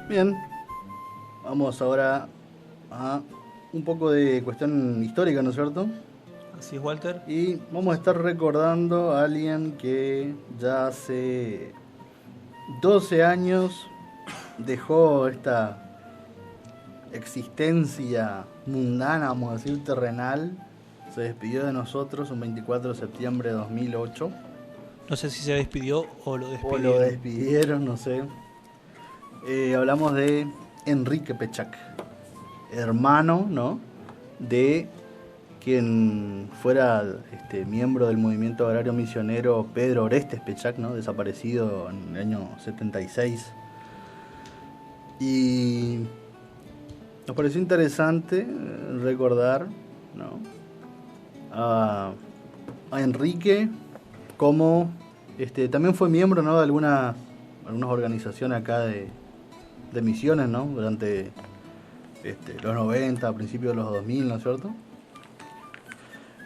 S2: Bien, vamos ahora a un poco de cuestión histórica, ¿no es cierto?
S3: Así es, Walter.
S2: Y vamos a estar recordando a alguien que ya hace 12 años dejó esta existencia mundana, vamos a decir, terrenal. Se despidió de nosotros un 24 de septiembre de 2008.
S3: No sé si se despidió o lo
S2: O
S3: despidieron.
S2: lo despidieron, no sé. Hablamos de Enrique Pechak, hermano, ¿no?, de quien fuera miembro del movimiento agrario misionero Pedro Orestes Pechak, ¿no?, desaparecido en el año 76. Y nos pareció interesante recordar, ¿no?, a Enrique como también fue miembro, ¿no?, de algunas organizaciones acá de misiones, ¿no?, durante los 90, a principios de los 2000, ¿no es cierto?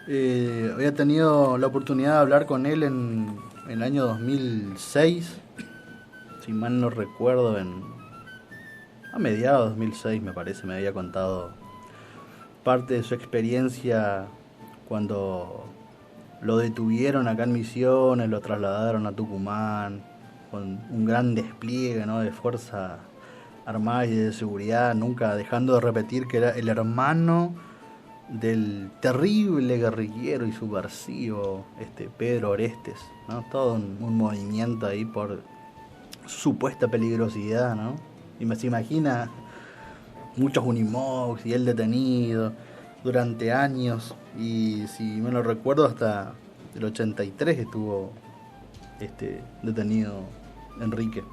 S2: Había tenido la oportunidad de hablar con él en el año 2006, si mal no recuerdo, a mediados de 2006 me parece, me había contado parte de su experiencia cuando lo detuvieron acá en Misiones, lo trasladaron a Tucumán, con un gran despliegue, ¿no?, de fuerza armada y de seguridad, nunca dejando de repetir que era el hermano del terrible guerrillero y subversivo Pedro Orestes, ¿no? Todo un movimiento ahí por supuesta peligrosidad, ¿no? Y se imagina muchos Unimogs y él detenido durante años, y si me lo recuerdo hasta el 83 estuvo detenido Enrique.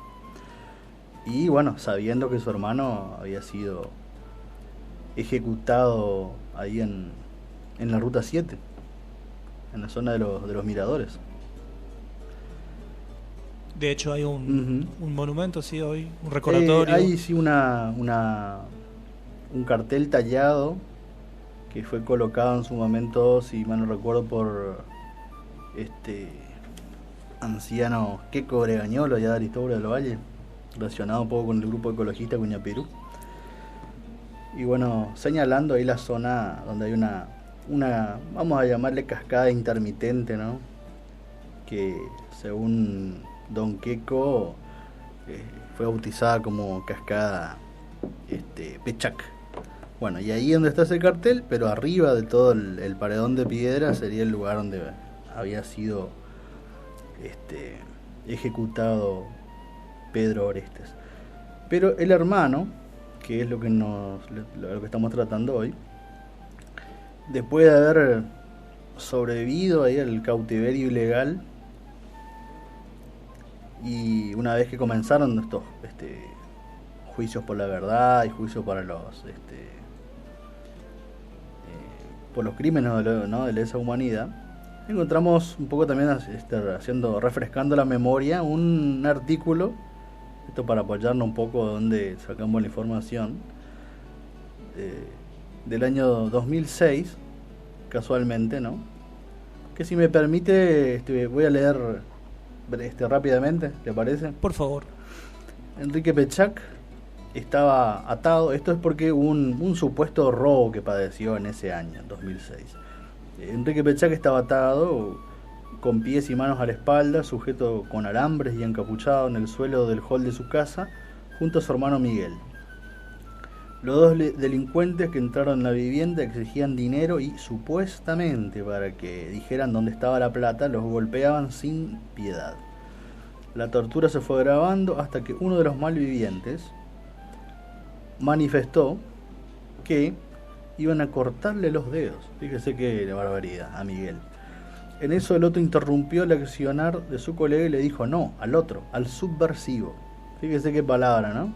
S2: Y bueno, sabiendo que su hermano había sido ejecutado ahí en la Ruta 7, en la zona de los miradores.
S3: De hecho hay un monumento, sí, hoy, un recordatorio.
S2: Hay sí un cartel tallado que fue colocado en su momento, si mal no recuerdo, por anciano Queco Bregañolo, allá de Aristóbulo del Valle, relacionado un poco con el grupo ecologista Cuñapirú. Y bueno, señalando ahí la zona donde hay una vamos a llamarle cascada intermitente, ¿no?, que según Don Queco fue bautizada como cascada Pechak. Bueno, y ahí donde está ese cartel, pero arriba de todo el paredón de piedra, sería el lugar donde había sido ejecutado Pedro Orestes. Pero el hermano, que es lo que estamos tratando hoy, después de haber sobrevivido ahí al cautiverio ilegal, y una vez que comenzaron estos juicios por la verdad y juicios para por los crímenes, ¿no?, de lesa humanidad, encontramos un poco también refrescando la memoria un artículo, esto para apoyarnos un poco de donde sacamos la información, del año 2006, casualmente, ¿no?, que si me permite voy a leer rápidamente, ¿le parece?
S3: Por favor.
S2: Enrique Pechak estaba atado. Esto es porque hubo un supuesto robo que padeció en ese año, 2006. Enrique Pechak estaba atado con pies y manos a la espalda, sujeto con alambres y encapuchado en el suelo del hall de su casa, junto a su hermano Miguel. Los dos delincuentes que entraron en la vivienda exigían dinero y, supuestamente para que dijeran dónde estaba la plata, los golpeaban sin piedad. La tortura se fue agravando hasta que uno de los malvivientes manifestó que iban a cortarle los dedos. Fíjese qué barbaridad, a Miguel. En eso el otro interrumpió el accionar de su colega y le dijo no, al otro, al subversivo. Fíjese qué palabra, ¿no?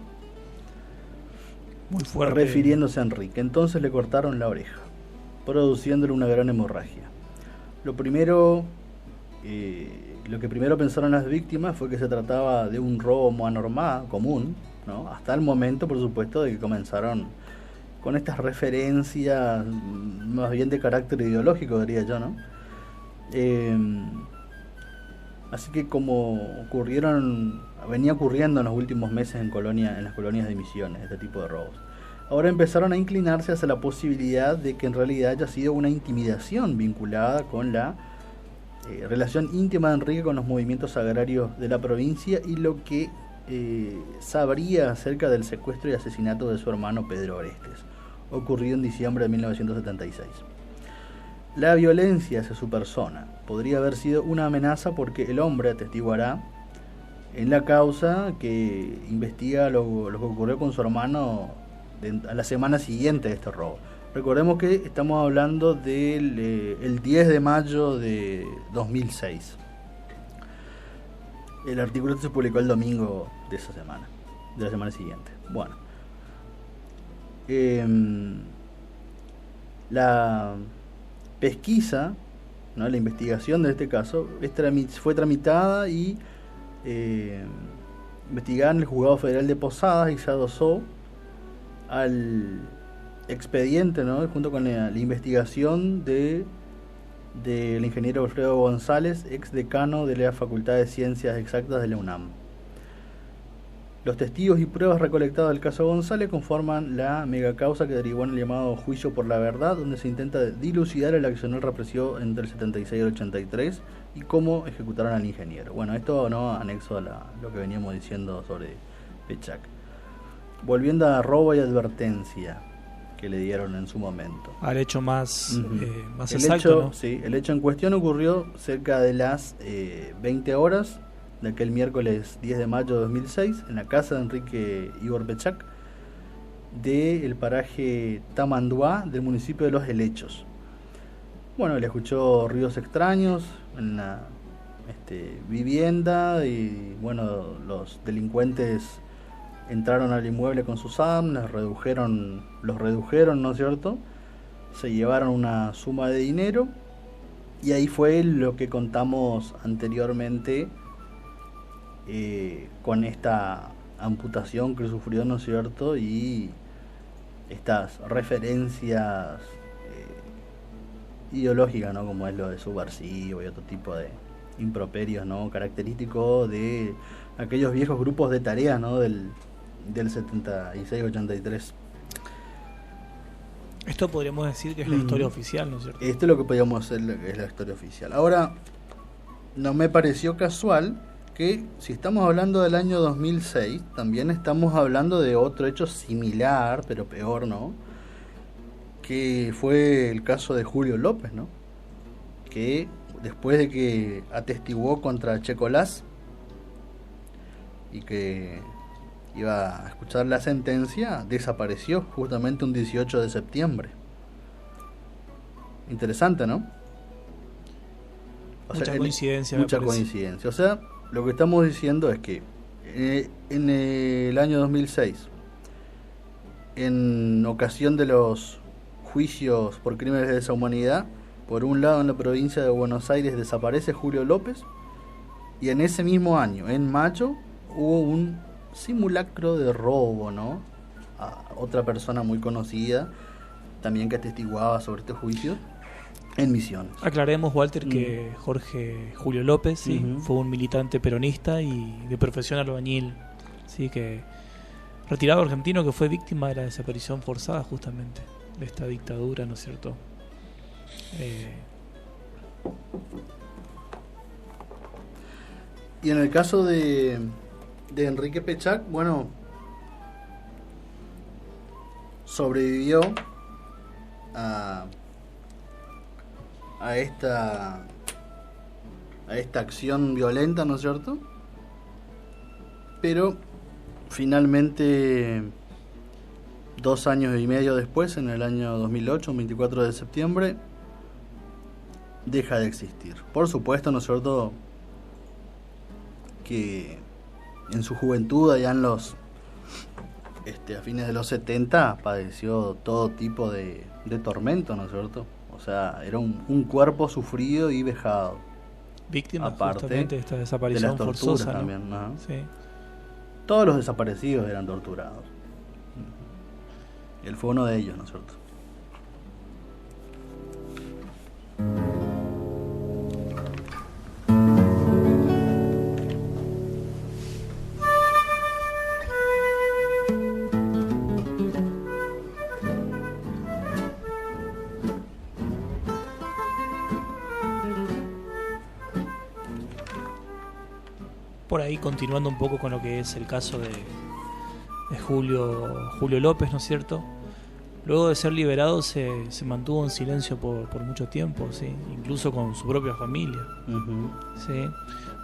S3: Muy fuerte.
S2: Refiriéndose a Enrique. Entonces le cortaron la oreja, produciéndole una gran hemorragia. Lo que primero pensaron las víctimas fue que se trataba de un robo anormal, común, ¿no? Hasta el momento, por supuesto, de que comenzaron con estas referencias, más bien de carácter ideológico, diría yo, ¿no? Así que como venía ocurriendo en los últimos meses en las colonias de Misiones, este tipo de robos. Ahora empezaron a inclinarse hacia la posibilidad de que en realidad haya sido una intimidación vinculada con la relación íntima de Enrique con los movimientos agrarios de la provincia y lo que sabría acerca del secuestro y asesinato de su hermano Pedro Orestes, ocurrido en diciembre de 1976. La violencia hacia su persona podría haber sido una amenaza porque el hombre atestiguará en la causa que investiga lo que ocurrió con su hermano a la semana siguiente de este robo. Recordemos que estamos hablando del el 10 de mayo de 2006. El artículo se publicó el domingo de esa semana, de la semana siguiente. Bueno, la pesquisa, ¿no? La investigación de este caso fue tramitada y investigada en el Juzgado Federal de Posadas y se adosó al expediente, ¿no? Junto con la investigación del ingeniero Alfredo González, ex decano de la Facultad de Ciencias Exactas de la UNAM. Los testigos y pruebas recolectadas del caso González conforman la megacausa que derivó en el llamado juicio por la verdad, donde se intenta dilucidar el accionar represivo entre el 76 y el 83 y cómo ejecutaron al ingeniero. Bueno, esto no anexo a lo que veníamos diciendo sobre Pechac. Volviendo a robo y advertencia que le dieron en su momento.
S3: Al hecho más
S2: el
S3: exacto,
S2: hecho,
S3: ¿no?
S2: Sí, el hecho en cuestión ocurrió cerca de las 20 horas de aquel miércoles 10 de mayo de 2006 en la casa de Enrique Igor Pechac del paraje Tamanduá del municipio de Los Helechos. Bueno, él escuchó ruidos extraños en la vivienda y bueno, los delincuentes entraron al inmueble con sus armas, los redujeron, ¿no es cierto? Se llevaron una suma de dinero y ahí fue lo que contamos anteriormente con esta amputación que sufrió, ¿no es cierto? Y estas referencias ideológicas, ¿no? Como es lo de subversivo y otro tipo de improperios, ¿no? Característico de aquellos viejos grupos de tareas, ¿no? Del 76-83.
S3: Esto podríamos decir que es la historia oficial, ¿no es cierto?
S2: Esto es lo que podríamos hacer, que es la historia oficial. Ahora, no me pareció casual que si estamos hablando del año 2006, también estamos hablando de otro hecho similar, pero peor, ¿no? Que fue el caso de Julio López, ¿no? Que después de que atestiguó contra Checolás y que iba a escuchar la sentencia, desapareció justamente un 18 de septiembre. Interesante, ¿no?
S3: Mucha coincidencia.
S2: Mucha coincidencia. O sea, lo que estamos diciendo es que en el año 2006, en ocasión de los juicios por crímenes de lesa humanidad, por un lado en la provincia de Buenos Aires desaparece Julio López y en ese mismo año, en mayo, hubo un simulacro de robo, ¿no? A otra persona muy conocida también que atestiguaba sobre este juicio en Misiones.
S3: Aclaremos, Walter, que Jorge Julio López, ¿sí? Fue un militante peronista y de profesión albañil, ¿sí? Que retirado argentino que fue víctima de la desaparición forzada justamente de esta dictadura, ¿no es cierto?
S2: Y en el caso de Enrique Pechac, bueno, sobrevivió a esta acción violenta, ¿no es cierto? Pero finalmente 2 años y medio después, en el año 2008, un 24 de septiembre, deja de existir. Por supuesto, ¿no es cierto?, que en su juventud, allá en los a fines de los 70, padeció todo tipo de tormento, ¿no es cierto? O sea, era un cuerpo sufrido y vejado.
S3: Víctima
S2: aparte
S3: justamente de esta
S2: de
S3: desaparición
S2: las torturas
S3: forzosa, ¿no?
S2: también, ¿no?
S3: Sí.
S2: Todos los desaparecidos eran torturados. Él fue uno de ellos, ¿no es cierto?
S3: Por ahí, continuando un poco con lo que es el caso de Julio López, ¿no es cierto? Luego de ser liberado se mantuvo en silencio por mucho tiempo, ¿sí? Incluso con su propia familia.
S2: Uh-huh.
S3: ¿Sí?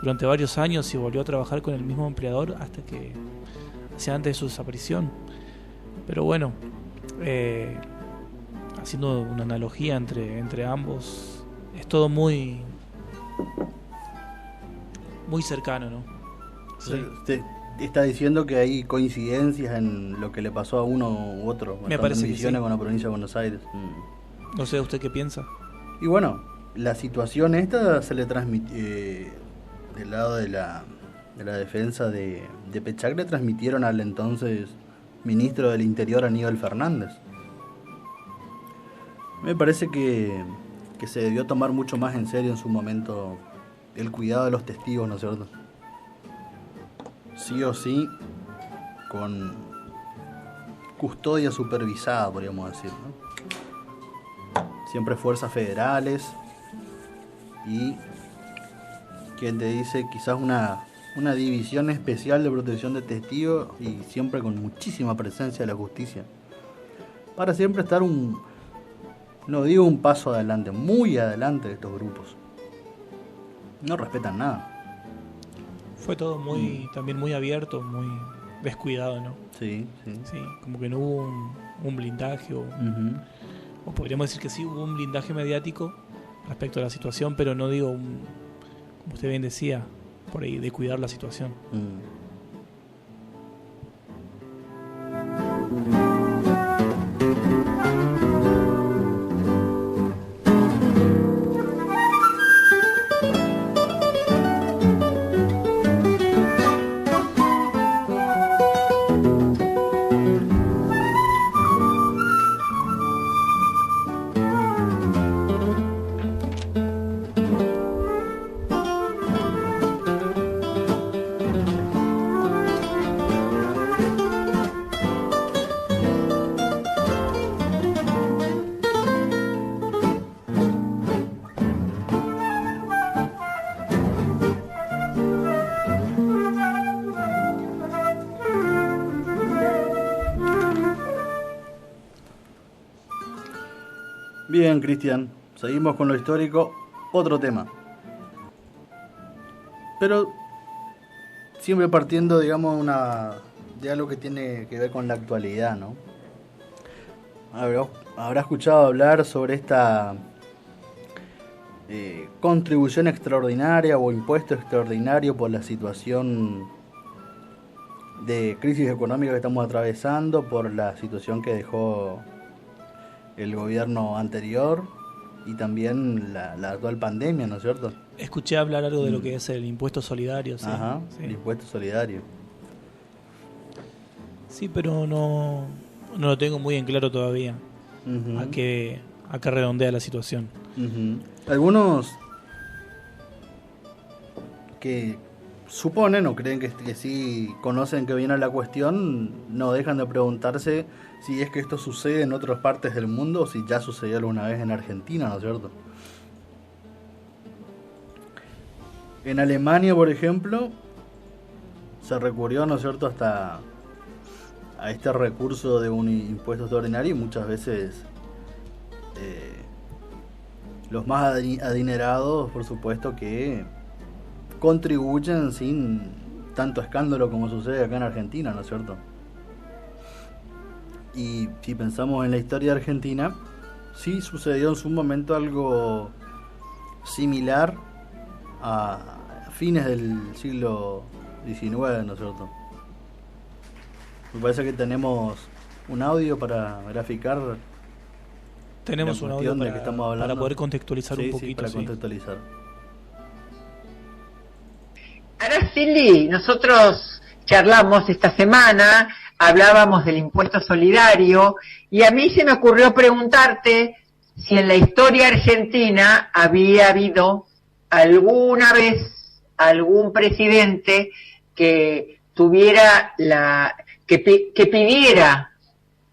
S3: Durante varios años y volvió a trabajar con el mismo empleador hacia antes de su desaparición. Pero bueno, haciendo una analogía entre ambos, es todo muy cercano, ¿no? Sí.
S2: Usted está diciendo que hay coincidencias en lo que le pasó a uno u otro.
S3: Me parece que sí.
S2: Con la provincia de Buenos Aires.
S3: No sé, ¿usted qué piensa?
S2: Y bueno, la situación esta se le transmitió del lado de la defensa de Pechac, le transmitieron al entonces ministro del Interior, Aníbal Fernández. Me parece que se debió tomar mucho más en serio en su momento el cuidado de los testigos, ¿no es cierto? Sí o sí, con custodia supervisada, podríamos decir, ¿no? Siempre fuerzas federales y, ¿quién te dice? Quizás una división especial de protección de testigos y siempre con muchísima presencia de la justicia. Para siempre estar no digo un paso adelante, muy adelante de estos grupos. No respetan nada.
S3: Fue todo también muy abierto, muy descuidado, ¿no?
S2: Sí.
S3: Sí, como que no hubo un blindaje o podríamos decir que sí, hubo un blindaje mediático respecto a la situación, pero no digo, como usted bien decía, por ahí, de cuidar la situación.
S2: Bien, Cristian, seguimos con lo histórico, otro tema. Pero siempre partiendo, digamos, de algo que tiene que ver con la actualidad, ¿no? Habrá escuchado hablar sobre esta contribución extraordinaria o impuesto extraordinario por la situación de crisis económica que estamos atravesando, por la situación que dejó el gobierno anterior y también la actual pandemia, ¿no es cierto?
S3: Escuché hablar algo de lo que es el impuesto solidario, ¿sí?
S2: Ajá,
S3: sí.
S2: El impuesto solidario.
S3: Sí, pero no lo tengo muy en claro todavía.
S2: Uh-huh.
S3: a qué redondea la situación.
S2: Uh-huh. Algunos que suponen o creen que sí conocen que viene la cuestión, no dejan de preguntarse si es que esto sucede en otras partes del mundo o si ya sucedió alguna vez en Argentina, ¿no es cierto? En Alemania, por ejemplo, se recurrió, ¿no es cierto?, hasta a este recurso de un impuesto extraordinario, y muchas veces los más adinerados, por supuesto, que contribuyen sin tanto escándalo como sucede acá en Argentina, ¿no es cierto? Y si pensamos en la historia de Argentina, sí sucedió en su momento algo similar a fines del siglo XIX, ¿no es cierto? Me parece que tenemos un audio para graficar.
S3: Tenemos un audio para poder contextualizar un poquito.
S2: Sí, para contextualizar.
S10: Araceli, nosotros charlamos esta semana, hablábamos del impuesto solidario, y a mí se me ocurrió preguntarte si en la historia argentina había habido alguna vez algún presidente que tuviera que pidiera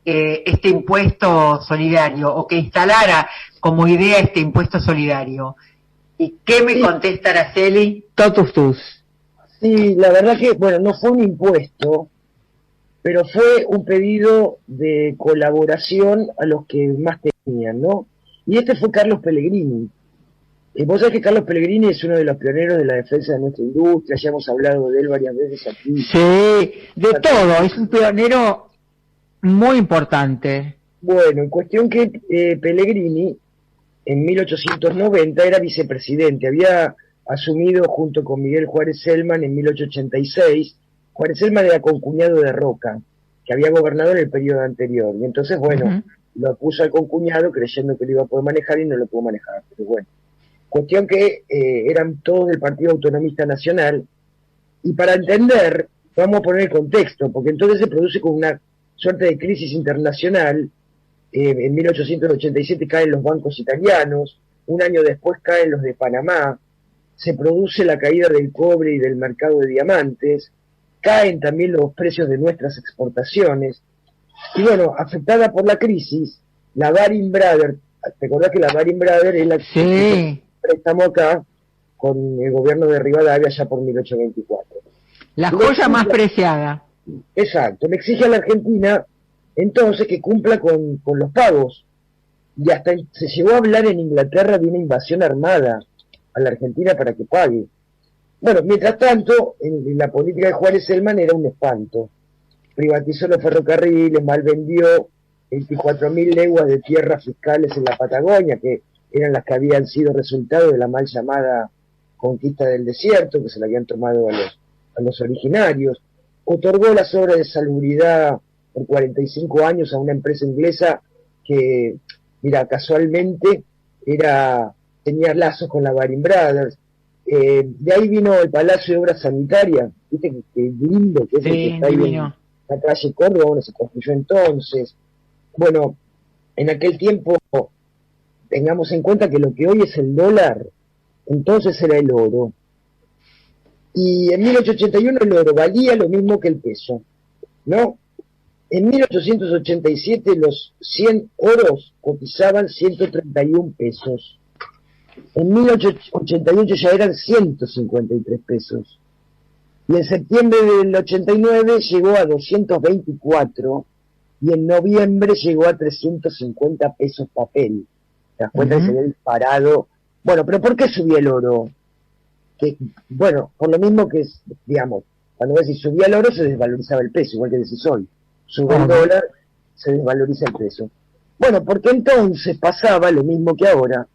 S10: este impuesto solidario, o que instalara como idea este impuesto solidario. ¿Y qué me contesta Araceli? Totus tus.
S11: Sí, la verdad que, bueno, no fue un impuesto, pero fue un pedido de colaboración a los que más tenían, ¿no? Y este fue Carlos Pellegrini. Vos sabés que Carlos Pellegrini es uno de los pioneros de la defensa de nuestra industria, ya hemos hablado de él varias veces aquí.
S10: Sí, de todo, es un pionero muy importante.
S11: Bueno, en cuestión que Pellegrini, en 1890, era vicepresidente, había asumido junto con Miguel Juárez Celman en 1886. Juárez Celman era concuñado de Roca, que había gobernado en el periodo anterior, y entonces, bueno, lo puso al concuñado creyendo que lo iba a poder manejar y no lo pudo manejar, pero bueno. Cuestión que eran todos del Partido Autonomista Nacional, y para entender, vamos a poner el contexto, porque entonces se produce como una suerte de crisis internacional. En 1887 caen los bancos italianos, un año después caen los de Panamá, se produce la caída del cobre y del mercado de diamantes, caen también los precios de nuestras exportaciones, y bueno, afectada por la crisis, la Baring Brothers, ¿te acordás que la Baring Brothers es la que préstamo acá con el gobierno de Rivadavia ya por 1824?
S10: La joya más preciada.
S11: Exacto, le exige a la Argentina entonces que cumpla con los pagos, y hasta se llegó a hablar en Inglaterra de una invasión armada a la Argentina para que pague. Bueno, mientras tanto, en la política de Juárez Celman era un espanto. Privatizó los ferrocarriles, malvendió 24.000 leguas de tierras fiscales en la Patagonia, que eran las que habían sido resultado de la mal llamada conquista del desierto, que se la habían tomado a los originarios. Otorgó las obras de salubridad por 45 años a una empresa inglesa que, mira, casualmente tenía lazos con la Baring Brothers. De ahí vino el Palacio de Obras Sanitarias, viste que lindo, que es el que está ahí en la calle Córdoba, donde se construyó entonces. Bueno, en aquel tiempo, tengamos en cuenta que lo que hoy es el dólar, entonces era el oro. Y en 1881 el oro valía lo mismo que el peso, ¿no? En 1887 los 100 oros cotizaban 131 pesos. En 1888 ya eran 153 pesos. Y en septiembre del 89 llegó a 224, y en noviembre llegó a 350 pesos papel. ¿Te das cuenta que se había disparado? Bueno, pero ¿por qué subía el oro? Que, bueno, por lo mismo que, digamos, cuando decís subía el oro se desvalorizaba el peso, igual que decís hoy. Sube el dólar, se desvaloriza el peso. Bueno, porque entonces pasaba lo mismo que ahora.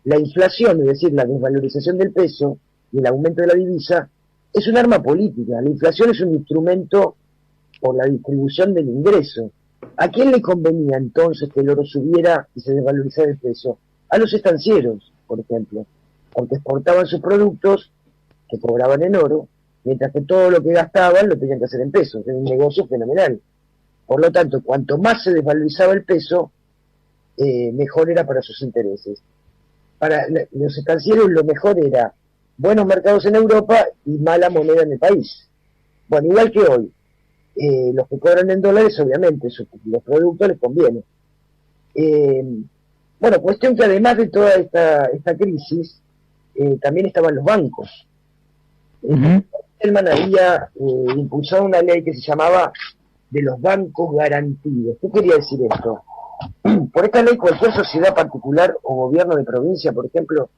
S11: La inflación, es decir, la desvalorización del peso y el aumento de la divisa, es un arma política. La inflación es un instrumento por la distribución del ingreso. ¿A quién le convenía entonces que el oro subiera y se desvalorizara el peso? A los estancieros, por ejemplo, porque exportaban sus productos que cobraban en oro, mientras que todo lo que gastaban lo tenían que hacer en pesos. Era un negocio fenomenal. Por lo tanto, cuanto más se desvalorizaba el peso, mejor era para sus intereses. Para los estancieros lo mejor era buenos mercados en Europa y mala moneda en el país. Bueno, igual que hoy, los que cobran en dólares, obviamente, los productos les conviene. Bueno, cuestión que además de toda esta crisis, también estaban los bancos. Selman había impulsado una ley que se llamaba de los bancos garantidos. ¿Qué quería decir esto? Por esta ley, cualquier sociedad particular o gobierno de provincia, por ejemplo,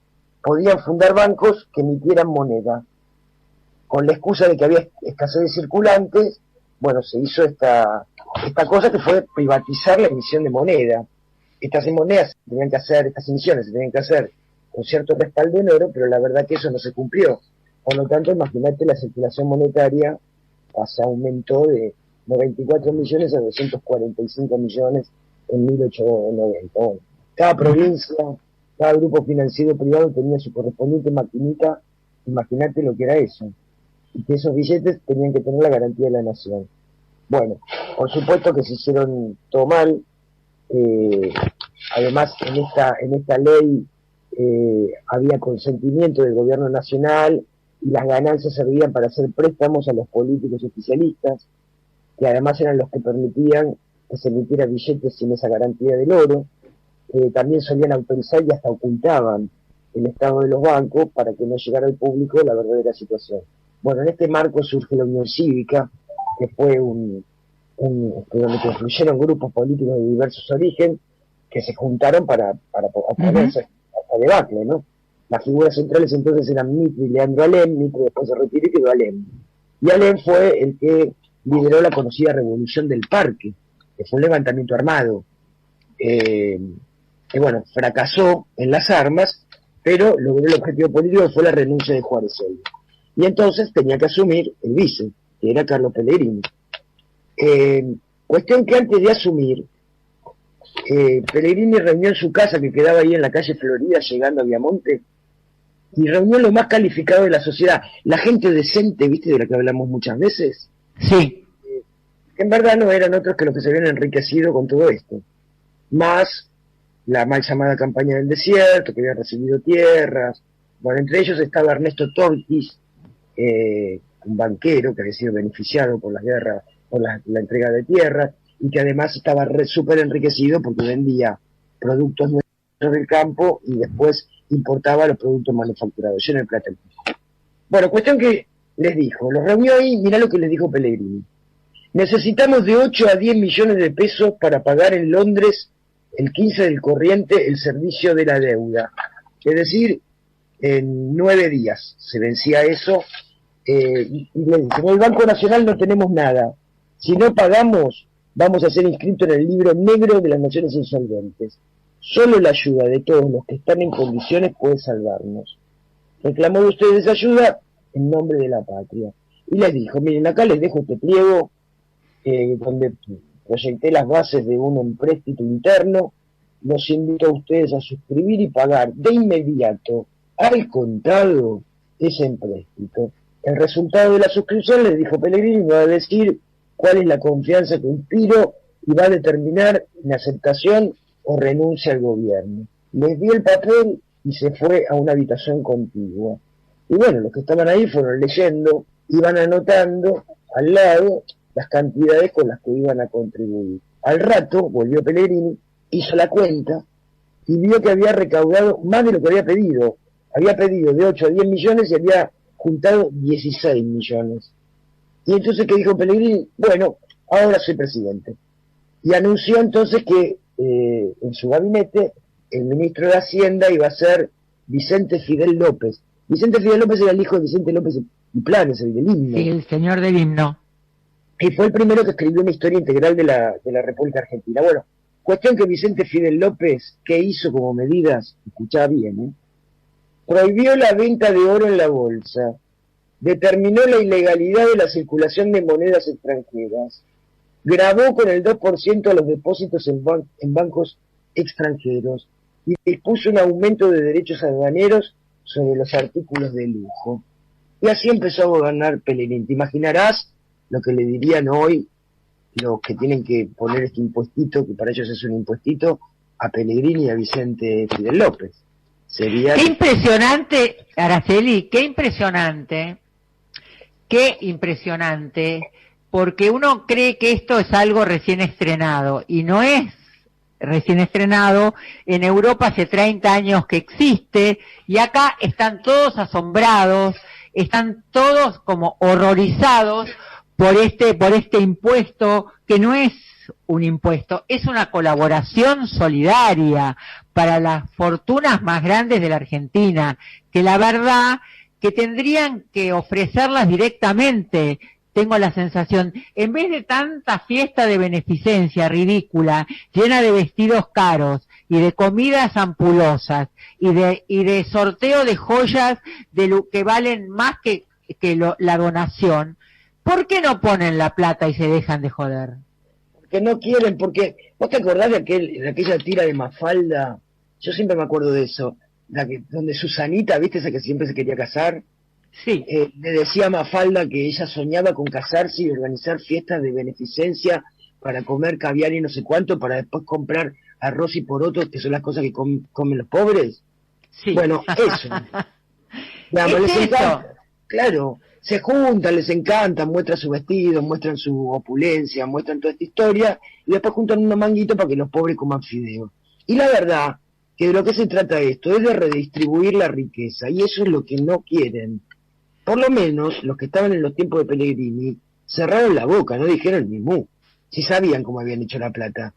S11: podían fundar bancos que emitieran moneda. Con la excusa de que había escasez de circulantes, bueno, se hizo esta cosa que fue privatizar la emisión de moneda. Estas emisiones se tenían que hacer con cierto respaldo en oro, pero la verdad que eso no se cumplió. Por lo tanto, imagínate, la circulación monetaria aumentó de 94 millones a 245 millones en 1890. Bueno, cada provincia, cada grupo financiero privado tenía su correspondiente maquinita. Imagínate lo que era eso, y que esos billetes tenían que tener la garantía de la nación. Bueno, por supuesto que se hicieron todo mal. Además, en esta ley había consentimiento del gobierno nacional, y las ganancias servían para hacer préstamos a los políticos oficialistas, que además eran los que permitían que se emitiera billetes sin esa garantía del oro. También solían autorizar y hasta ocultaban el estado de los bancos para que no llegara al público la verdadera situación. Bueno, en este marco surge la Unión Cívica, que fue donde confluyeron grupos políticos de diversos orígenes que se juntaron para oponerse a debacle, ¿no? Las figuras centrales entonces eran Mitre y Leandro Alem. Mitre después se retiró y quedó Alem. Y Alem fue el que lideró la conocida Revolución del Parque, que fue un levantamiento armado. Que bueno, fracasó en las armas, pero logró el objetivo político, que fue la renuncia de Juárez Celio. Y entonces tenía que asumir el vice, que era Carlos Pellegrini. Cuestión que antes de asumir, Pellegrini reunió en su casa, que quedaba ahí en la calle Florida, llegando a Viamonte, y reunió lo más calificado de la sociedad, la gente decente, ¿viste?, de la que hablamos muchas veces.
S10: Sí.
S11: Que en verdad no eran otros que los que se habían enriquecido con todo esto. Más la mal llamada campaña del desierto, que había recibido tierras. Bueno, entre ellos estaba Ernesto Torquis, un banquero que había sido beneficiado por las guerras, por la entrega de tierras, y que además estaba súper enriquecido porque vendía productos nuestros del campo y después importaba los productos manufacturados, lleno de plata. Bueno, cuestión que les dijo, los reunió ahí, mirá lo que les dijo Pellegrini. Necesitamos de 8 a 10 millones de pesos para pagar en Londres el 15 del corriente el servicio de la deuda. Es decir, en 9 días se vencía eso, y le dice, en el Banco Nacional no tenemos nada. Si no pagamos, vamos a ser inscritos en el libro negro de las naciones insolventes. Solo la ayuda de todos los que están en condiciones puede salvarnos. Reclamó de ustedes ayuda en nombre de la patria. Y les dijo, miren, acá les dejo este pliego, donde proyecté las bases de un empréstito interno. Los invito a ustedes a suscribir y pagar de inmediato, al contado, ese empréstito. El resultado de la suscripción, les dijo Pellegrini, va a decir cuál es la confianza que inspiro y va a determinar mi aceptación o renuncia al gobierno. Les dio el papel y se fue a una habitación contigua. Y bueno, los que estaban ahí fueron leyendo, iban anotando al lado las cantidades con las que iban a contribuir. Al rato volvió Pellegrini, hizo la cuenta y vio que había recaudado más de lo que había pedido. Había pedido de 8 a 10 millones y había juntado 16 millones. Y entonces, ¿qué dijo Pellegrini? Bueno, ahora soy presidente. Y anunció entonces que en su gabinete el ministro de Hacienda iba a ser Vicente Fidel López. Vicente Fidel López era el hijo de Vicente López y Planes, el del himno.
S10: Sí, el señor del himno.
S11: Y fue el primero que escribió una historia integral de la República Argentina. Bueno, cuestión que Vicente Fidel López, ¿qué hizo como medidas? Escuchá bien, prohibió la venta de oro en la bolsa, determinó la ilegalidad de la circulación de monedas extranjeras, gravó con el 2% a los depósitos en bancos extranjeros y dispuso un aumento de derechos aduaneros sobre los artículos de lujo. Y así empezó a gobernar Pellegrini. Te imaginarás lo que le dirían hoy los que tienen que poner este impuestito, que para ellos es un impuestito, a Pellegrini y a Vicente Fidel López. Sería...
S10: Qué impresionante, Araceli, qué impresionante, porque uno cree que esto es algo recién estrenado, y no es recién estrenado. En Europa hace 30 años que existe, y acá están todos asombrados, están todos como horrorizados por este impuesto, que no es un impuesto, es una colaboración solidaria para las fortunas más grandes de la Argentina, que la verdad que tendrían que ofrecerlas directamente. Tengo la sensación, en vez de tanta fiesta de beneficencia ridícula, llena de vestidos caros, y de comidas ampulosas y de sorteo de joyas que valen más que la donación, ¿por qué no ponen la plata y se dejan de joder?
S11: Porque no quieren, porque ¿vos te acordás de aquella tira de Mafalda? Yo siempre me acuerdo de eso, donde Susanita, ¿viste esa que siempre se quería casar?
S10: Sí.
S11: Le decía a Mafalda que ella soñaba con casarse y organizar fiestas de beneficencia para comer caviar y no sé cuánto, para después comprar arroz y porotos, que son las cosas que comen los pobres.
S10: Sí.
S11: Bueno, eso. Digamos, les encanta. Claro, se juntan, les encanta, muestran su vestido, muestran su opulencia, muestran toda esta historia, y después juntan unos manguitos para que los pobres coman fideos. Y la verdad, que de lo que se trata esto es de redistribuir la riqueza, y eso es lo que no quieren. Por lo menos, los que estaban en los tiempos de Pellegrini, cerraron la boca, no dijeron ni mu. Si sabían cómo habían hecho la plata.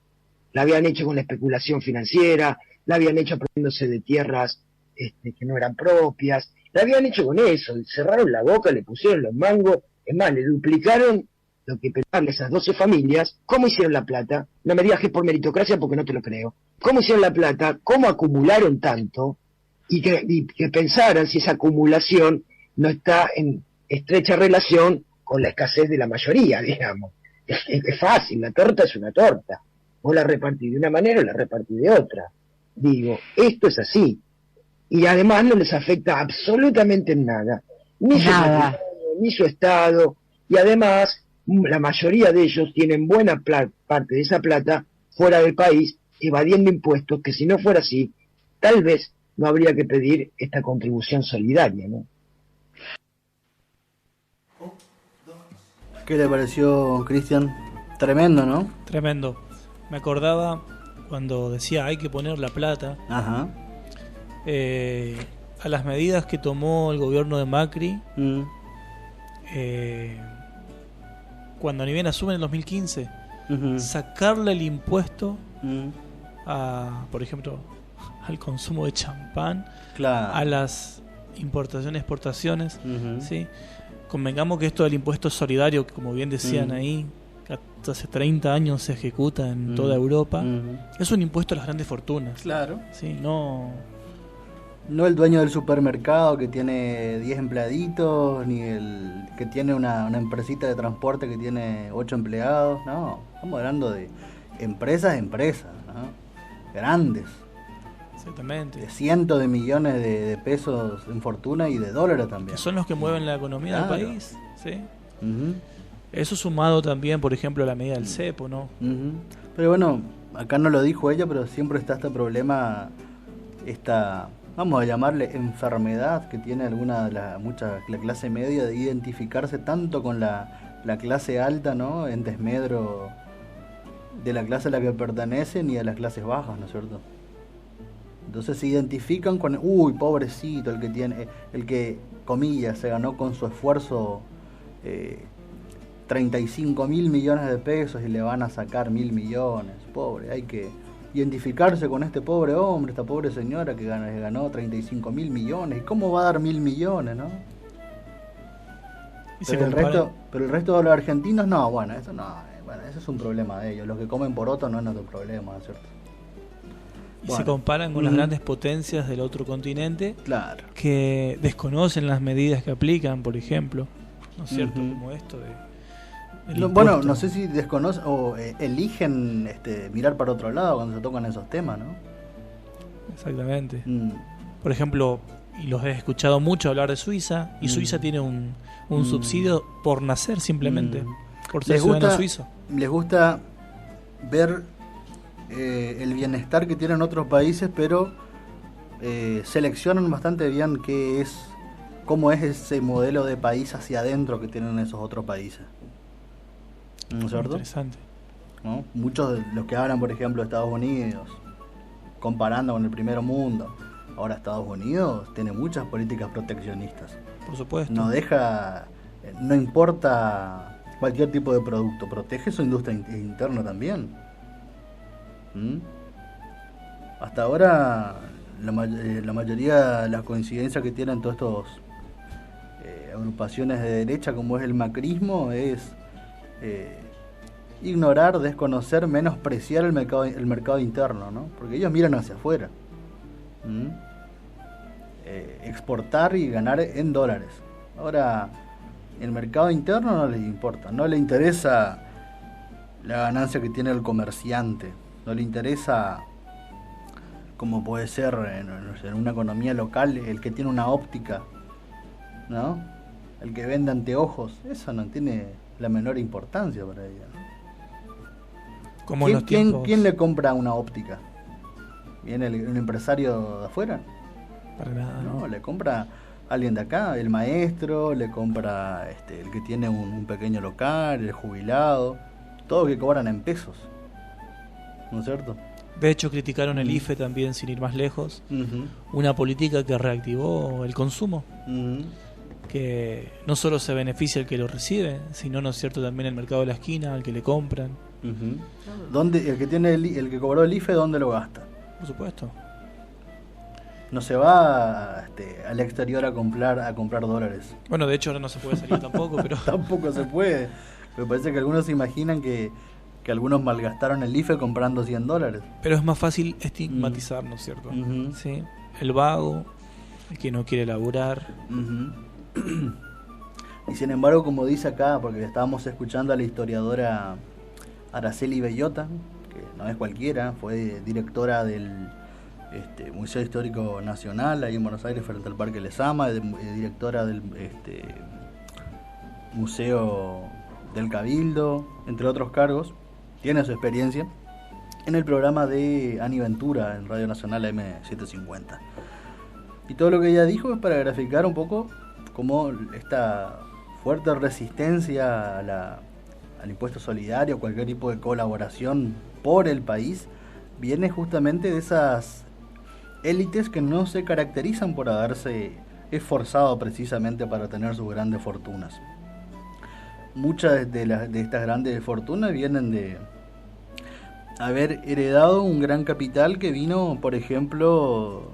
S11: La habían hecho con la especulación financiera, la habían hecho aprendiéndose de tierras que no eran propias, la habían hecho con eso, cerraron la boca, le pusieron los mangos, es más, le duplicaron lo que pagaban esas 12 familias. ¿Cómo hicieron la plata? No me digas que es por meritocracia porque no te lo creo. ¿Cómo hicieron la plata? ¿Cómo acumularon tanto? Y que pensaran si esa acumulación no está en estrecha relación con la escasez de la mayoría, digamos. Es fácil, la torta es una torta. Vos la repartís de una manera o la repartís de otra. Digo, esto es así. Y además no les afecta absolutamente en nada. Ni su matrimonio, ni su estado. Y además, la mayoría de ellos tienen buena parte de esa plata fuera del país, evadiendo impuestos, que si no fuera así, tal vez no habría que pedir esta contribución solidaria, ¿no?
S2: ¿Qué le pareció, Cristian? Tremendo, ¿no?
S3: Tremendo. Me acordaba cuando decía hay que poner la plata.
S2: Ajá.
S3: A las medidas que tomó el gobierno de Macri, cuando ni bien asume en el 2015, sacarle el impuesto a, por ejemplo, al consumo de champán,
S2: claro,
S3: a las importaciones, exportaciones, ¿sí? Convengamos que esto del impuesto solidario, que como bien decían ahí, que hace 30 años se ejecuta en toda Europa, es un impuesto a las grandes fortunas.
S2: Claro.
S3: Sí,
S2: no el dueño del supermercado que tiene 10 empleaditos, ni el que tiene una empresita de transporte que tiene 8 empleados. No, estamos hablando de empresas, ¿no? Grandes.
S3: Exactamente.
S2: De cientos de millones de pesos en fortuna y de dólares también.
S3: Que son los que mueven la economía del país. ¿Sí?
S2: Uh-huh.
S3: Eso sumado también, por ejemplo, a la medida del cepo, ¿no?
S2: Uh-huh. Pero bueno, acá no lo dijo ella, pero siempre está este problema, vamos a llamarle enfermedad que tiene la clase media, de identificarse tanto con la clase alta, ¿no? En desmedro de la clase a la que pertenecen y de las clases bajas, ¿no es cierto? Entonces se identifican con, pobrecito, el que, comillas, se ganó con su esfuerzo 35.000 millones de pesos y le van a sacar 1.000 millones, pobre, hay que identificarse con este pobre hombre, esta pobre señora que ganó 35.000 millones. ¿Y cómo va a dar 1.000 millones, no? Pero el resto de los argentinos, no, bueno, eso es un problema de ellos. Los que comen poroto no es nuestro problema, ¿no es cierto?
S3: Y se comparan con las grandes potencias del otro continente,
S2: claro,
S3: que desconocen las medidas que aplican, por ejemplo, ¿no es cierto? Como esto de...
S2: Bueno, no sé si desconocen o eligen mirar para otro lado cuando se tocan esos temas, ¿no?
S3: Exactamente. Por ejemplo, y los he escuchado mucho hablar de Suiza, y Suiza tiene un subsidio por nacer simplemente, por ser ciudadano suizo.
S2: Les gusta ver el bienestar que tienen otros países, pero seleccionan bastante bien cómo es ese modelo de país hacia adentro que tienen esos otros países. ¿No es cierto?
S3: Interesante.
S2: ¿No? Muchos de los que hablan, por ejemplo, de Estados Unidos, comparando con el primer mundo, ahora Estados Unidos tiene muchas políticas proteccionistas.
S3: Por supuesto.
S2: No importa cualquier tipo de producto, protege su industria interna también. Hasta ahora la mayoría de las coincidencias que tienen todos estos agrupaciones de derecha como es el macrismo es ignorar, desconocer, menospreciar el mercado interno, ¿no? Porque ellos miran hacia afuera. Exportar y ganar en dólares. Ahora, el mercado interno no les importa, no le interesa la ganancia que tiene el comerciante, no le interesa, como puede ser en una economía local, el que tiene una óptica, ¿no? El que vende anteojos, eso no tiene la menor importancia para ella, ¿no?
S3: Como en los tiempos...
S2: ¿Quién le compra una óptica? ¿Viene un empresario de afuera?
S3: Para nada,
S2: no, le compra alguien de acá, el maestro, le compra el que tiene un pequeño local, el jubilado, todos que cobran en pesos, ¿no es cierto?
S3: De hecho, criticaron el IFE también, sin ir más lejos, una política que reactivó el consumo, que no solo se beneficia el que lo recibe, sino, ¿no es cierto?, también el mercado de la esquina, al que le compran.
S2: ¿Dónde, el que tiene el que cobró el IFE, dónde lo gasta?
S3: Por supuesto.
S2: No se va al exterior a comprar dólares.
S3: Bueno, de hecho ahora no se puede salir tampoco, pero...
S2: Tampoco se puede. Me parece que algunos se imaginan que algunos malgastaron el IFE comprando $100.
S3: Pero es más fácil estigmatizar, ¿no es cierto? ¿Sí? El vago, el que no quiere laburar.
S2: Y sin embargo, como dice acá, porque estábamos escuchando a la historiadora Araceli Bellota, que no es cualquiera, fue directora del Museo Histórico Nacional ahí en Buenos Aires frente al Parque Lezama, directora del Museo del Cabildo, entre otros cargos. Tiene su experiencia en el programa de Ani Ventura en Radio Nacional M750. Y todo lo que ella dijo es para graficar un poco cómo esta fuerte resistencia al impuesto solidario, cualquier tipo de colaboración por el país, viene justamente de esas élites que no se caracterizan por haberse esforzado precisamente para tener sus grandes fortunas. Muchas de estas grandes fortunas vienen de haber heredado un gran capital que vino, por ejemplo,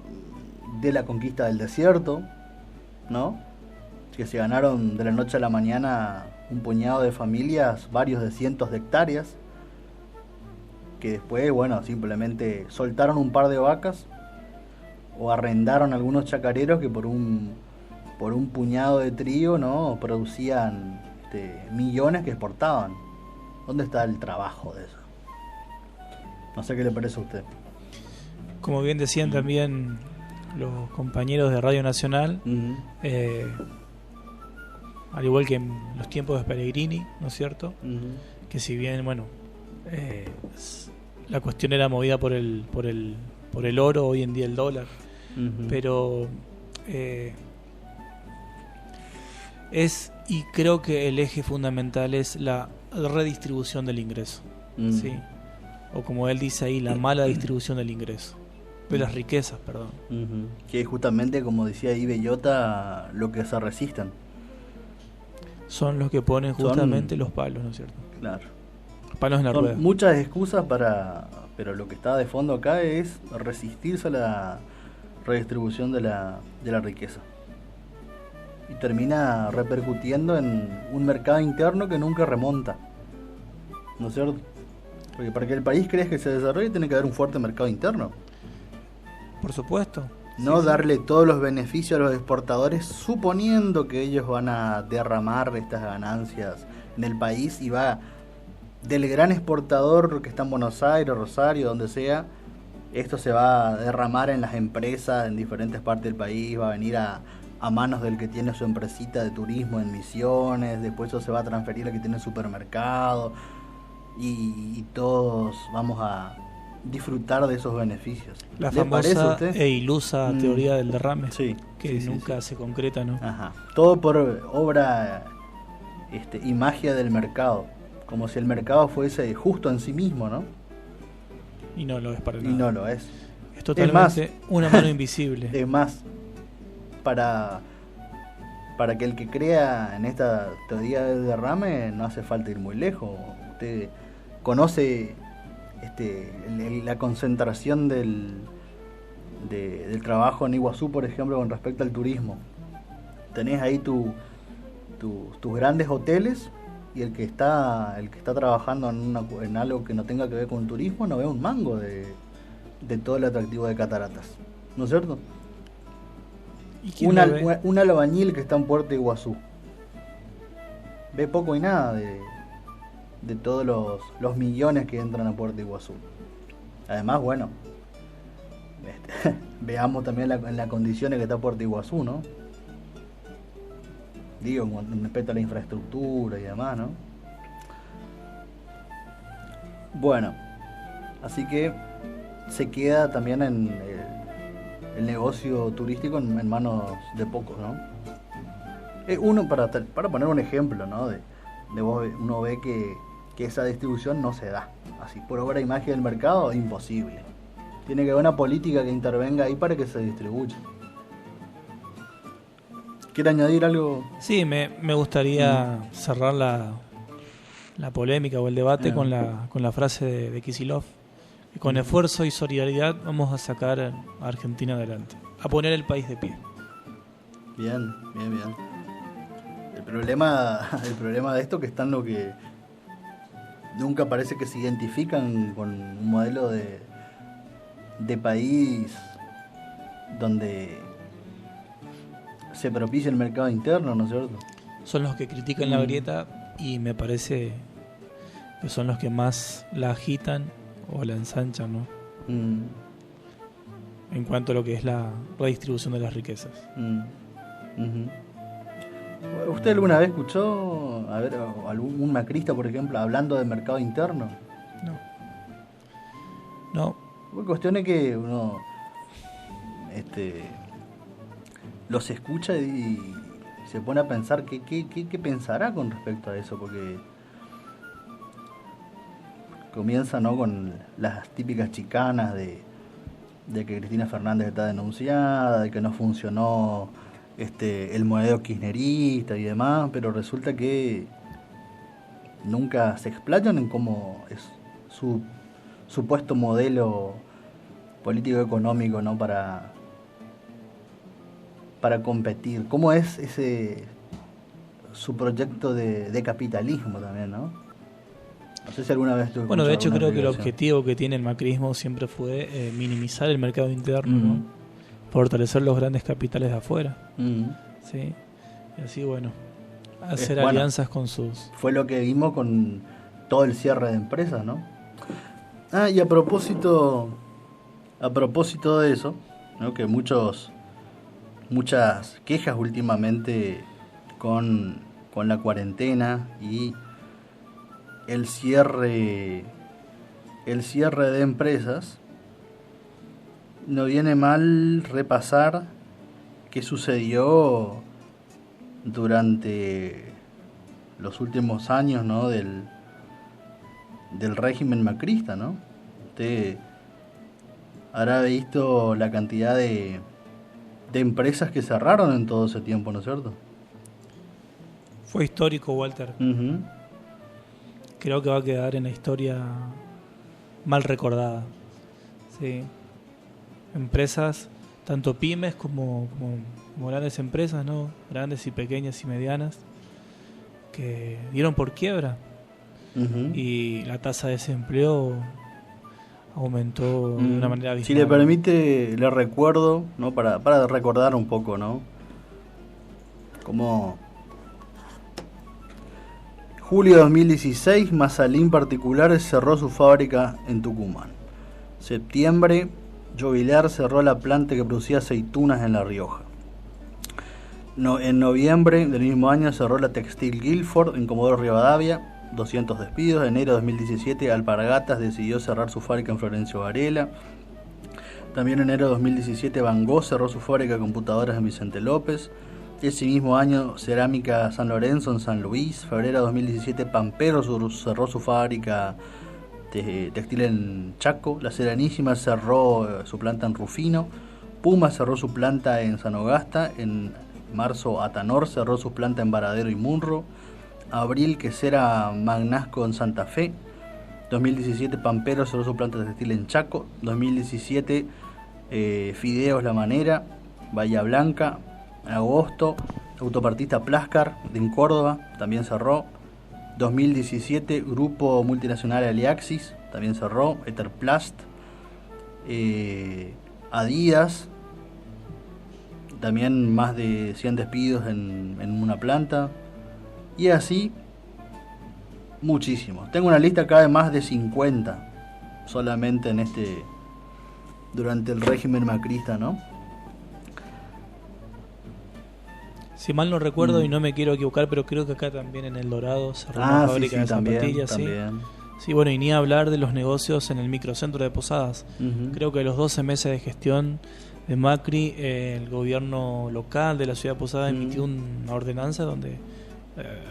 S2: de la conquista del desierto, ¿no? Que se ganaron de la noche a la mañana un puñado de familias, varios de cientos de hectáreas, que después, bueno, simplemente soltaron un par de vacas o arrendaron algunos chacareros que por un puñado de trigo, ¿no?, producían millones que exportaban. ¿Dónde está el trabajo de eso? No sé qué le parece a usted.
S3: Como bien decían también los compañeros de Radio Nacional, al igual que en los tiempos de Pellegrini, ¿no es cierto? Que si bien, bueno, la cuestión era movida por el oro, hoy en día el dólar, pero y creo que el eje fundamental es la redistribución del ingreso, ¿sí? O como él dice ahí, la mala distribución del ingreso, de las riquezas, perdón.
S2: Que es justamente, como decía ahí Bellota, lo que se resisten.
S3: Son los que ponen justamente los palos, ¿no es cierto?
S2: Claro.
S3: Los palos en la rueda.
S2: Muchas excusas pero lo que está de fondo acá es resistirse a la redistribución de la riqueza. Y termina repercutiendo en un mercado interno que nunca remonta, ¿no es cierto? Porque para que el país crezca que se desarrolle tiene que haber un fuerte mercado interno.
S3: Por supuesto.
S2: No darle todos los beneficios a los exportadores suponiendo que ellos van a derramar estas ganancias en el país, y va del gran exportador que está en Buenos Aires, Rosario, donde sea, esto se va a derramar en las empresas en diferentes partes del país, va a venir a manos del que tiene su empresita de turismo en Misiones, después eso se va a transferir al que tiene supermercado, y todos vamos a disfrutar de esos beneficios.
S3: La famosa e ilusa teoría del derrame, que nunca se concreta, ¿no?
S2: Ajá. Todo por obra y magia del mercado, como si el mercado fuese justo en sí mismo, ¿no?
S3: Y no lo es para nada.
S2: Y no lo es.
S3: Es totalmente una mano invisible.
S2: Es más, para que el que crea en esta teoría del derrame no hace falta ir muy lejos. Usted conoce la concentración del trabajo en Iguazú, por ejemplo, con respecto al turismo. Tenés ahí tus grandes hoteles y el que está trabajando en algo que no tenga que ver con turismo no ve un mango de todo el atractivo de Cataratas, ¿no es cierto? Un albañil que está en Puerto Iguazú ve poco y nada de todos los millones que entran a Puerto Iguazú. Además, bueno, veamos también en las condiciones que está Puerto Iguazú, ¿no? Digo, con respecto a la infraestructura y demás, ¿no? Bueno, así que se queda también en el negocio turístico en manos de pocos, ¿no? Uno, para poner un ejemplo, ¿no? Uno ve que esa distribución no se da. Así, por obra y magia del mercado, imposible. Tiene que haber una política que intervenga ahí para que se distribuya. ¿Quiere añadir algo?
S3: Sí, me gustaría cerrar la polémica o el debate con la frase de Kicillof. Con esfuerzo y solidaridad vamos a sacar a Argentina adelante, a poner el país de pie.
S2: Bien. El problema de esto que están lo que nunca parece que se identifican con un modelo de país donde se propicia el mercado interno, ¿no es cierto?
S3: Son los que critican la grieta y me parece que son los que más la agitan o la ensanchan, ¿no? En cuanto a lo que es la redistribución de las riquezas.
S2: ¿Usted alguna vez escuchó algún macrista, por ejemplo, hablando de mercado interno?
S3: No.
S2: La cuestión es que uno los escucha y se pone a pensar qué pensará con respecto a eso, porque comienza, ¿no?, con las típicas chicanas de que Cristina Fernández está denunciada, de que no funcionó el modelo kirchnerista y demás, pero resulta que nunca se explayan en cómo es su supuesto modelo político-económico, ¿no?, para competir. ¿Cómo es su proyecto de capitalismo también, ¿no? No sé si alguna vez...
S3: Bueno, de hecho creo que el objetivo que tiene el macrismo siempre fue minimizar el mercado interno, ¿no? Fortalecer los grandes capitales de afuera. ¿Sí? Y así, bueno, hacer alianzas con sus...
S2: Fue lo que vimos con todo el cierre de empresas, ¿no? Y a propósito de eso, ¿no?, que muchas quejas últimamente con la cuarentena y el cierre de empresas, no viene mal repasar qué sucedió durante los últimos años, ¿no?, del régimen macrista, ¿no? Usted habrá visto la cantidad de empresas que cerraron en todo ese tiempo, ¿no es cierto?
S3: Fue histórico, Walter. Creo que va a quedar en la historia mal recordada. Sí. Empresas, tanto pymes como grandes empresas, ¿no? Grandes y pequeñas y medianas, que dieron por quiebra. Y la tasa de desempleo aumentó de una manera abismal.
S2: Si le permite, le recuerdo, ¿no?, para recordar un poco, ¿no?, como julio de 2016, Mazalín Particulares cerró su fábrica en Tucumán. Septiembre, Jovilar cerró la planta que producía aceitunas en La Rioja. En noviembre del mismo año cerró la Textil Guilford en Comodoro Rivadavia, 200 despidos. En enero de 2017, Alpargatas decidió cerrar su fábrica en Florencio Varela. También en enero de 2017, Van Gogh cerró su fábrica de computadoras en Vicente López. Ese mismo año, Cerámica San Lorenzo en San Luis. Febrero de 2017, Pampero cerró su fábrica textil en Chaco. La Serenísima cerró su planta en Rufino. Puma cerró su planta en San Ogasta. En marzo, Atanor cerró su planta en Varadero y Munro. Abril, Quesera Magnasco en Santa Fe. 2017, Pampero cerró su planta de textil en Chaco. 2017, Fideos La Manera, Bahía Blanca. Agosto, Autopartista Plascar en Córdoba también cerró. 2017, Grupo Multinacional Aliaxis, también cerró. Etherplast, Adidas, también más de 100 despidos en una planta. Y así, muchísimos. Tengo una lista acá de más de 50, solamente en durante el régimen macrista, ¿no?
S3: Si mal no recuerdo y no me quiero equivocar, pero creo que acá también en El Dorado cerró una fábrica de zapatillas.
S2: También.
S3: Sí, bueno, y ni hablar de los negocios en el microcentro de Posadas. Creo que los 12 meses de gestión de Macri, el gobierno local de la ciudad de Posadas emitió una ordenanza donde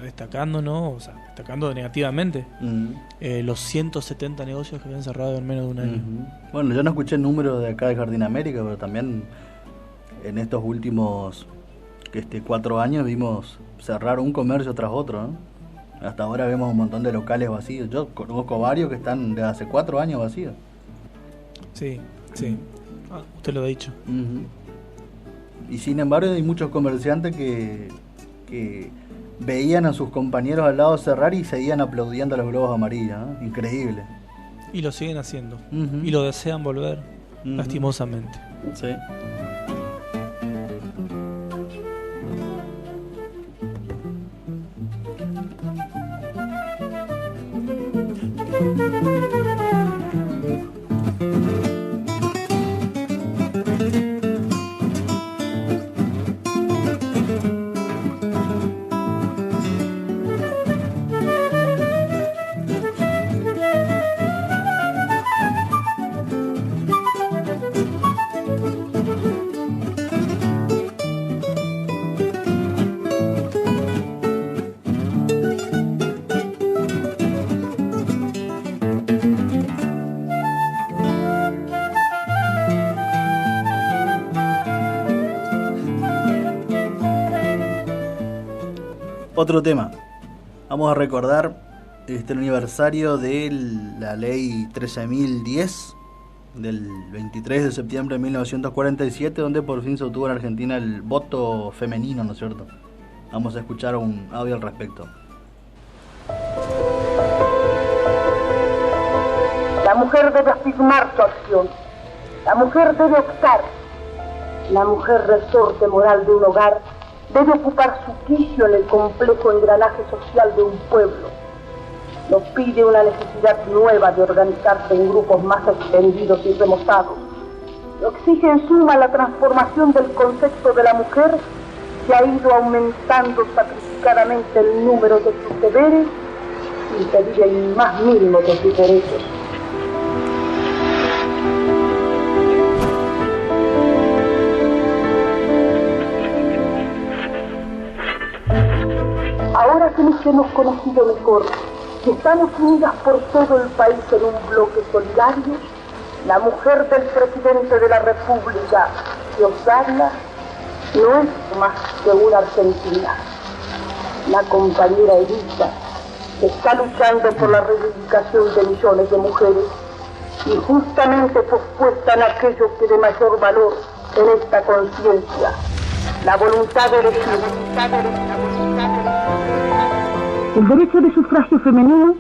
S3: destacando, ¿no? O sea, destacando negativamente los 170 negocios que habían cerrado en menos de un año.
S2: Bueno, yo no escuché el número de acá de Jardín América, pero también en estos últimos 4 años vimos cerrar un comercio tras otro, ¿no? Hasta ahora vemos un montón de locales vacíos. Yo conozco varios que están desde hace 4 años vacíos.
S3: Sí. Usted lo ha dicho.
S2: Y sin embargo hay muchos comerciantes que veían a sus compañeros al lado cerrar y seguían aplaudiendo a los globos amarillos, ¿no? Increíble.
S3: Y lo siguen haciendo. Y lo desean volver, lastimosamente.
S2: Sí. Otro tema. Vamos a recordar el aniversario de la ley 13.010 del 23 de septiembre de 1947, donde por fin se obtuvo en Argentina el voto femenino, ¿no es cierto? Vamos a escuchar un audio al respecto.
S12: La mujer debe afirmar su acción. La mujer debe optar. La mujer, resorte moral de un hogar, debe ocupar su quicio en el complejo engranaje social de un pueblo. Nos pide una necesidad nueva de organizarse en grupos más extendidos y remozados. Lo exige en suma la transformación del concepto de la mujer, que ha ido aumentando sacrificadamente el número de sus deberes sin pedir el más mínimo de sus derechos. Ahora que nos hemos conocido mejor, que estamos unidas por todo el país en un bloque solidario, la mujer del presidente de la República, que os habla, no es más que una argentina. La compañera Elisa está luchando por la reivindicación de millones de mujeres, injustamente pospuesta en aquello que de mayor valor en esta conciencia, la voluntad de elegir. El derecho de sufragio femenino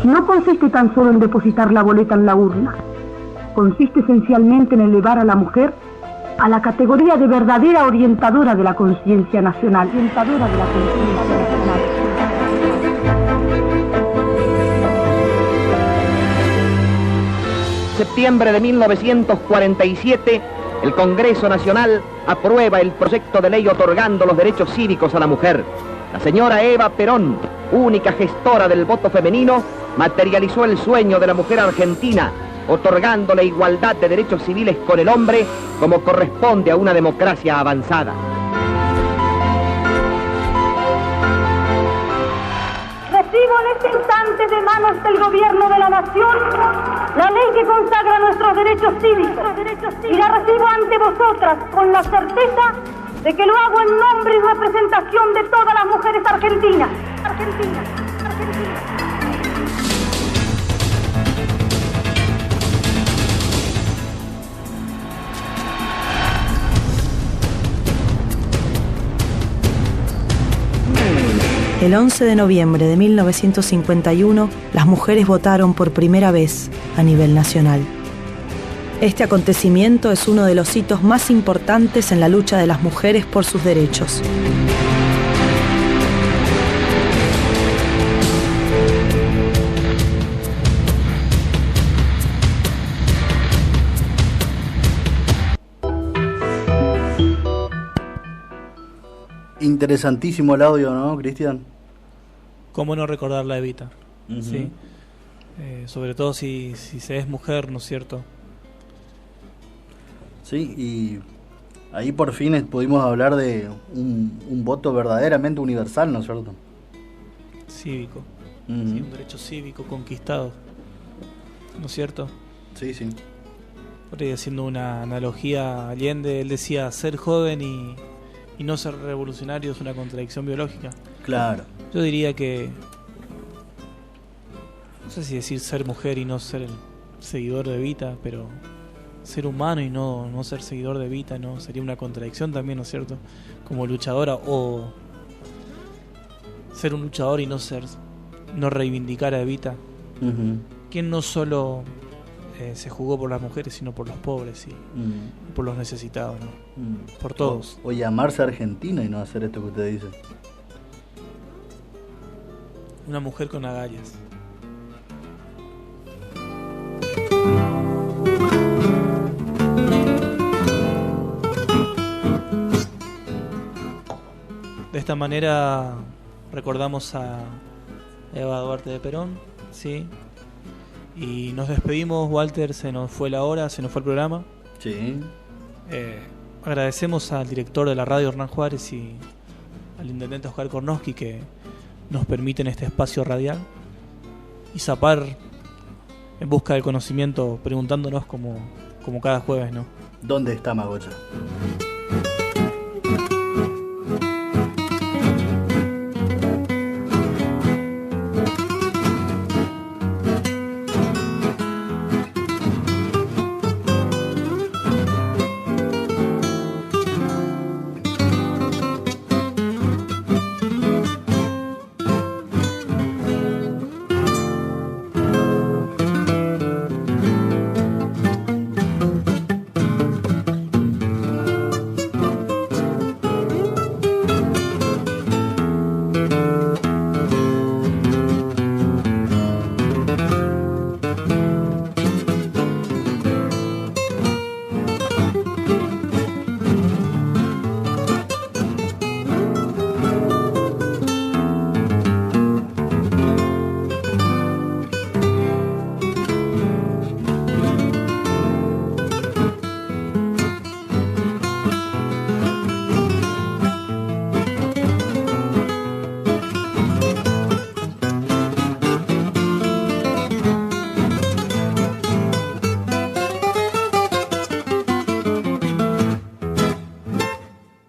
S12: no consiste tan solo en depositar la boleta en la urna, consiste esencialmente en elevar a la mujer a la categoría de verdadera orientadora de la conciencia nacional.
S13: Septiembre de 1947, el Congreso Nacional aprueba el proyecto de ley otorgando los derechos cívicos a la mujer. La señora Eva Perón, única gestora del voto femenino, materializó el sueño de la mujer argentina, otorgándole igualdad de derechos civiles con el hombre como corresponde a una democracia avanzada.
S12: Recibo en este instante de manos del Gobierno de la Nación la ley que consagra nuestros derechos cívicos y la recibo ante vosotras con la certeza de que lo hago en nombre y representación de todas las mujeres argentinas.
S14: El 11 de noviembre de 1951, las mujeres votaron por primera vez a nivel nacional. Este acontecimiento es uno de los hitos más importantes en la lucha de las mujeres por sus derechos.
S2: Interesantísimo el audio, ¿no, Cristian?
S3: ¿Cómo no recordar la Evita?
S2: Uh-huh.
S3: ¿Sí? Sobre todo si se es mujer, ¿no es cierto?
S2: Sí, y ahí por fin pudimos hablar de un voto verdaderamente universal, ¿no es cierto?
S3: Cívico.
S2: Uh-huh.
S3: Sí, un derecho cívico conquistado, ¿no es cierto?
S2: Sí, sí.
S3: Por ahí, haciendo una analogía a Allende, él decía, ser joven y no ser revolucionario es una contradicción biológica.
S2: Claro.
S3: Yo diría que, no sé si decir ser mujer y no ser el seguidor de Evita, pero ser humano y no ser seguidor de Evita, ¿no? Sería una contradicción también, ¿no es cierto? Como luchadora, o ser un luchador y no reivindicar a Evita.
S2: Uh-huh.
S3: Quien no solo se jugó por las mujeres, sino por los pobres y por los necesitados, ¿no? Por todos.
S2: O llamarse argentina y no hacer esto que usted dice.
S3: Una mujer con agallas. De esta manera recordamos a Eva Duarte de Perón, ¿sí? Y nos despedimos, Walter, se nos fue la hora, se nos fue el programa.
S2: Sí.
S3: Agradecemos al director de la radio, Hernán Juárez, y al intendente Oscar Kornowski, que nos permiten este espacio radial y zapar en busca del conocimiento, preguntándonos como cada jueves, ¿no?
S2: ¿Dónde está Magoya?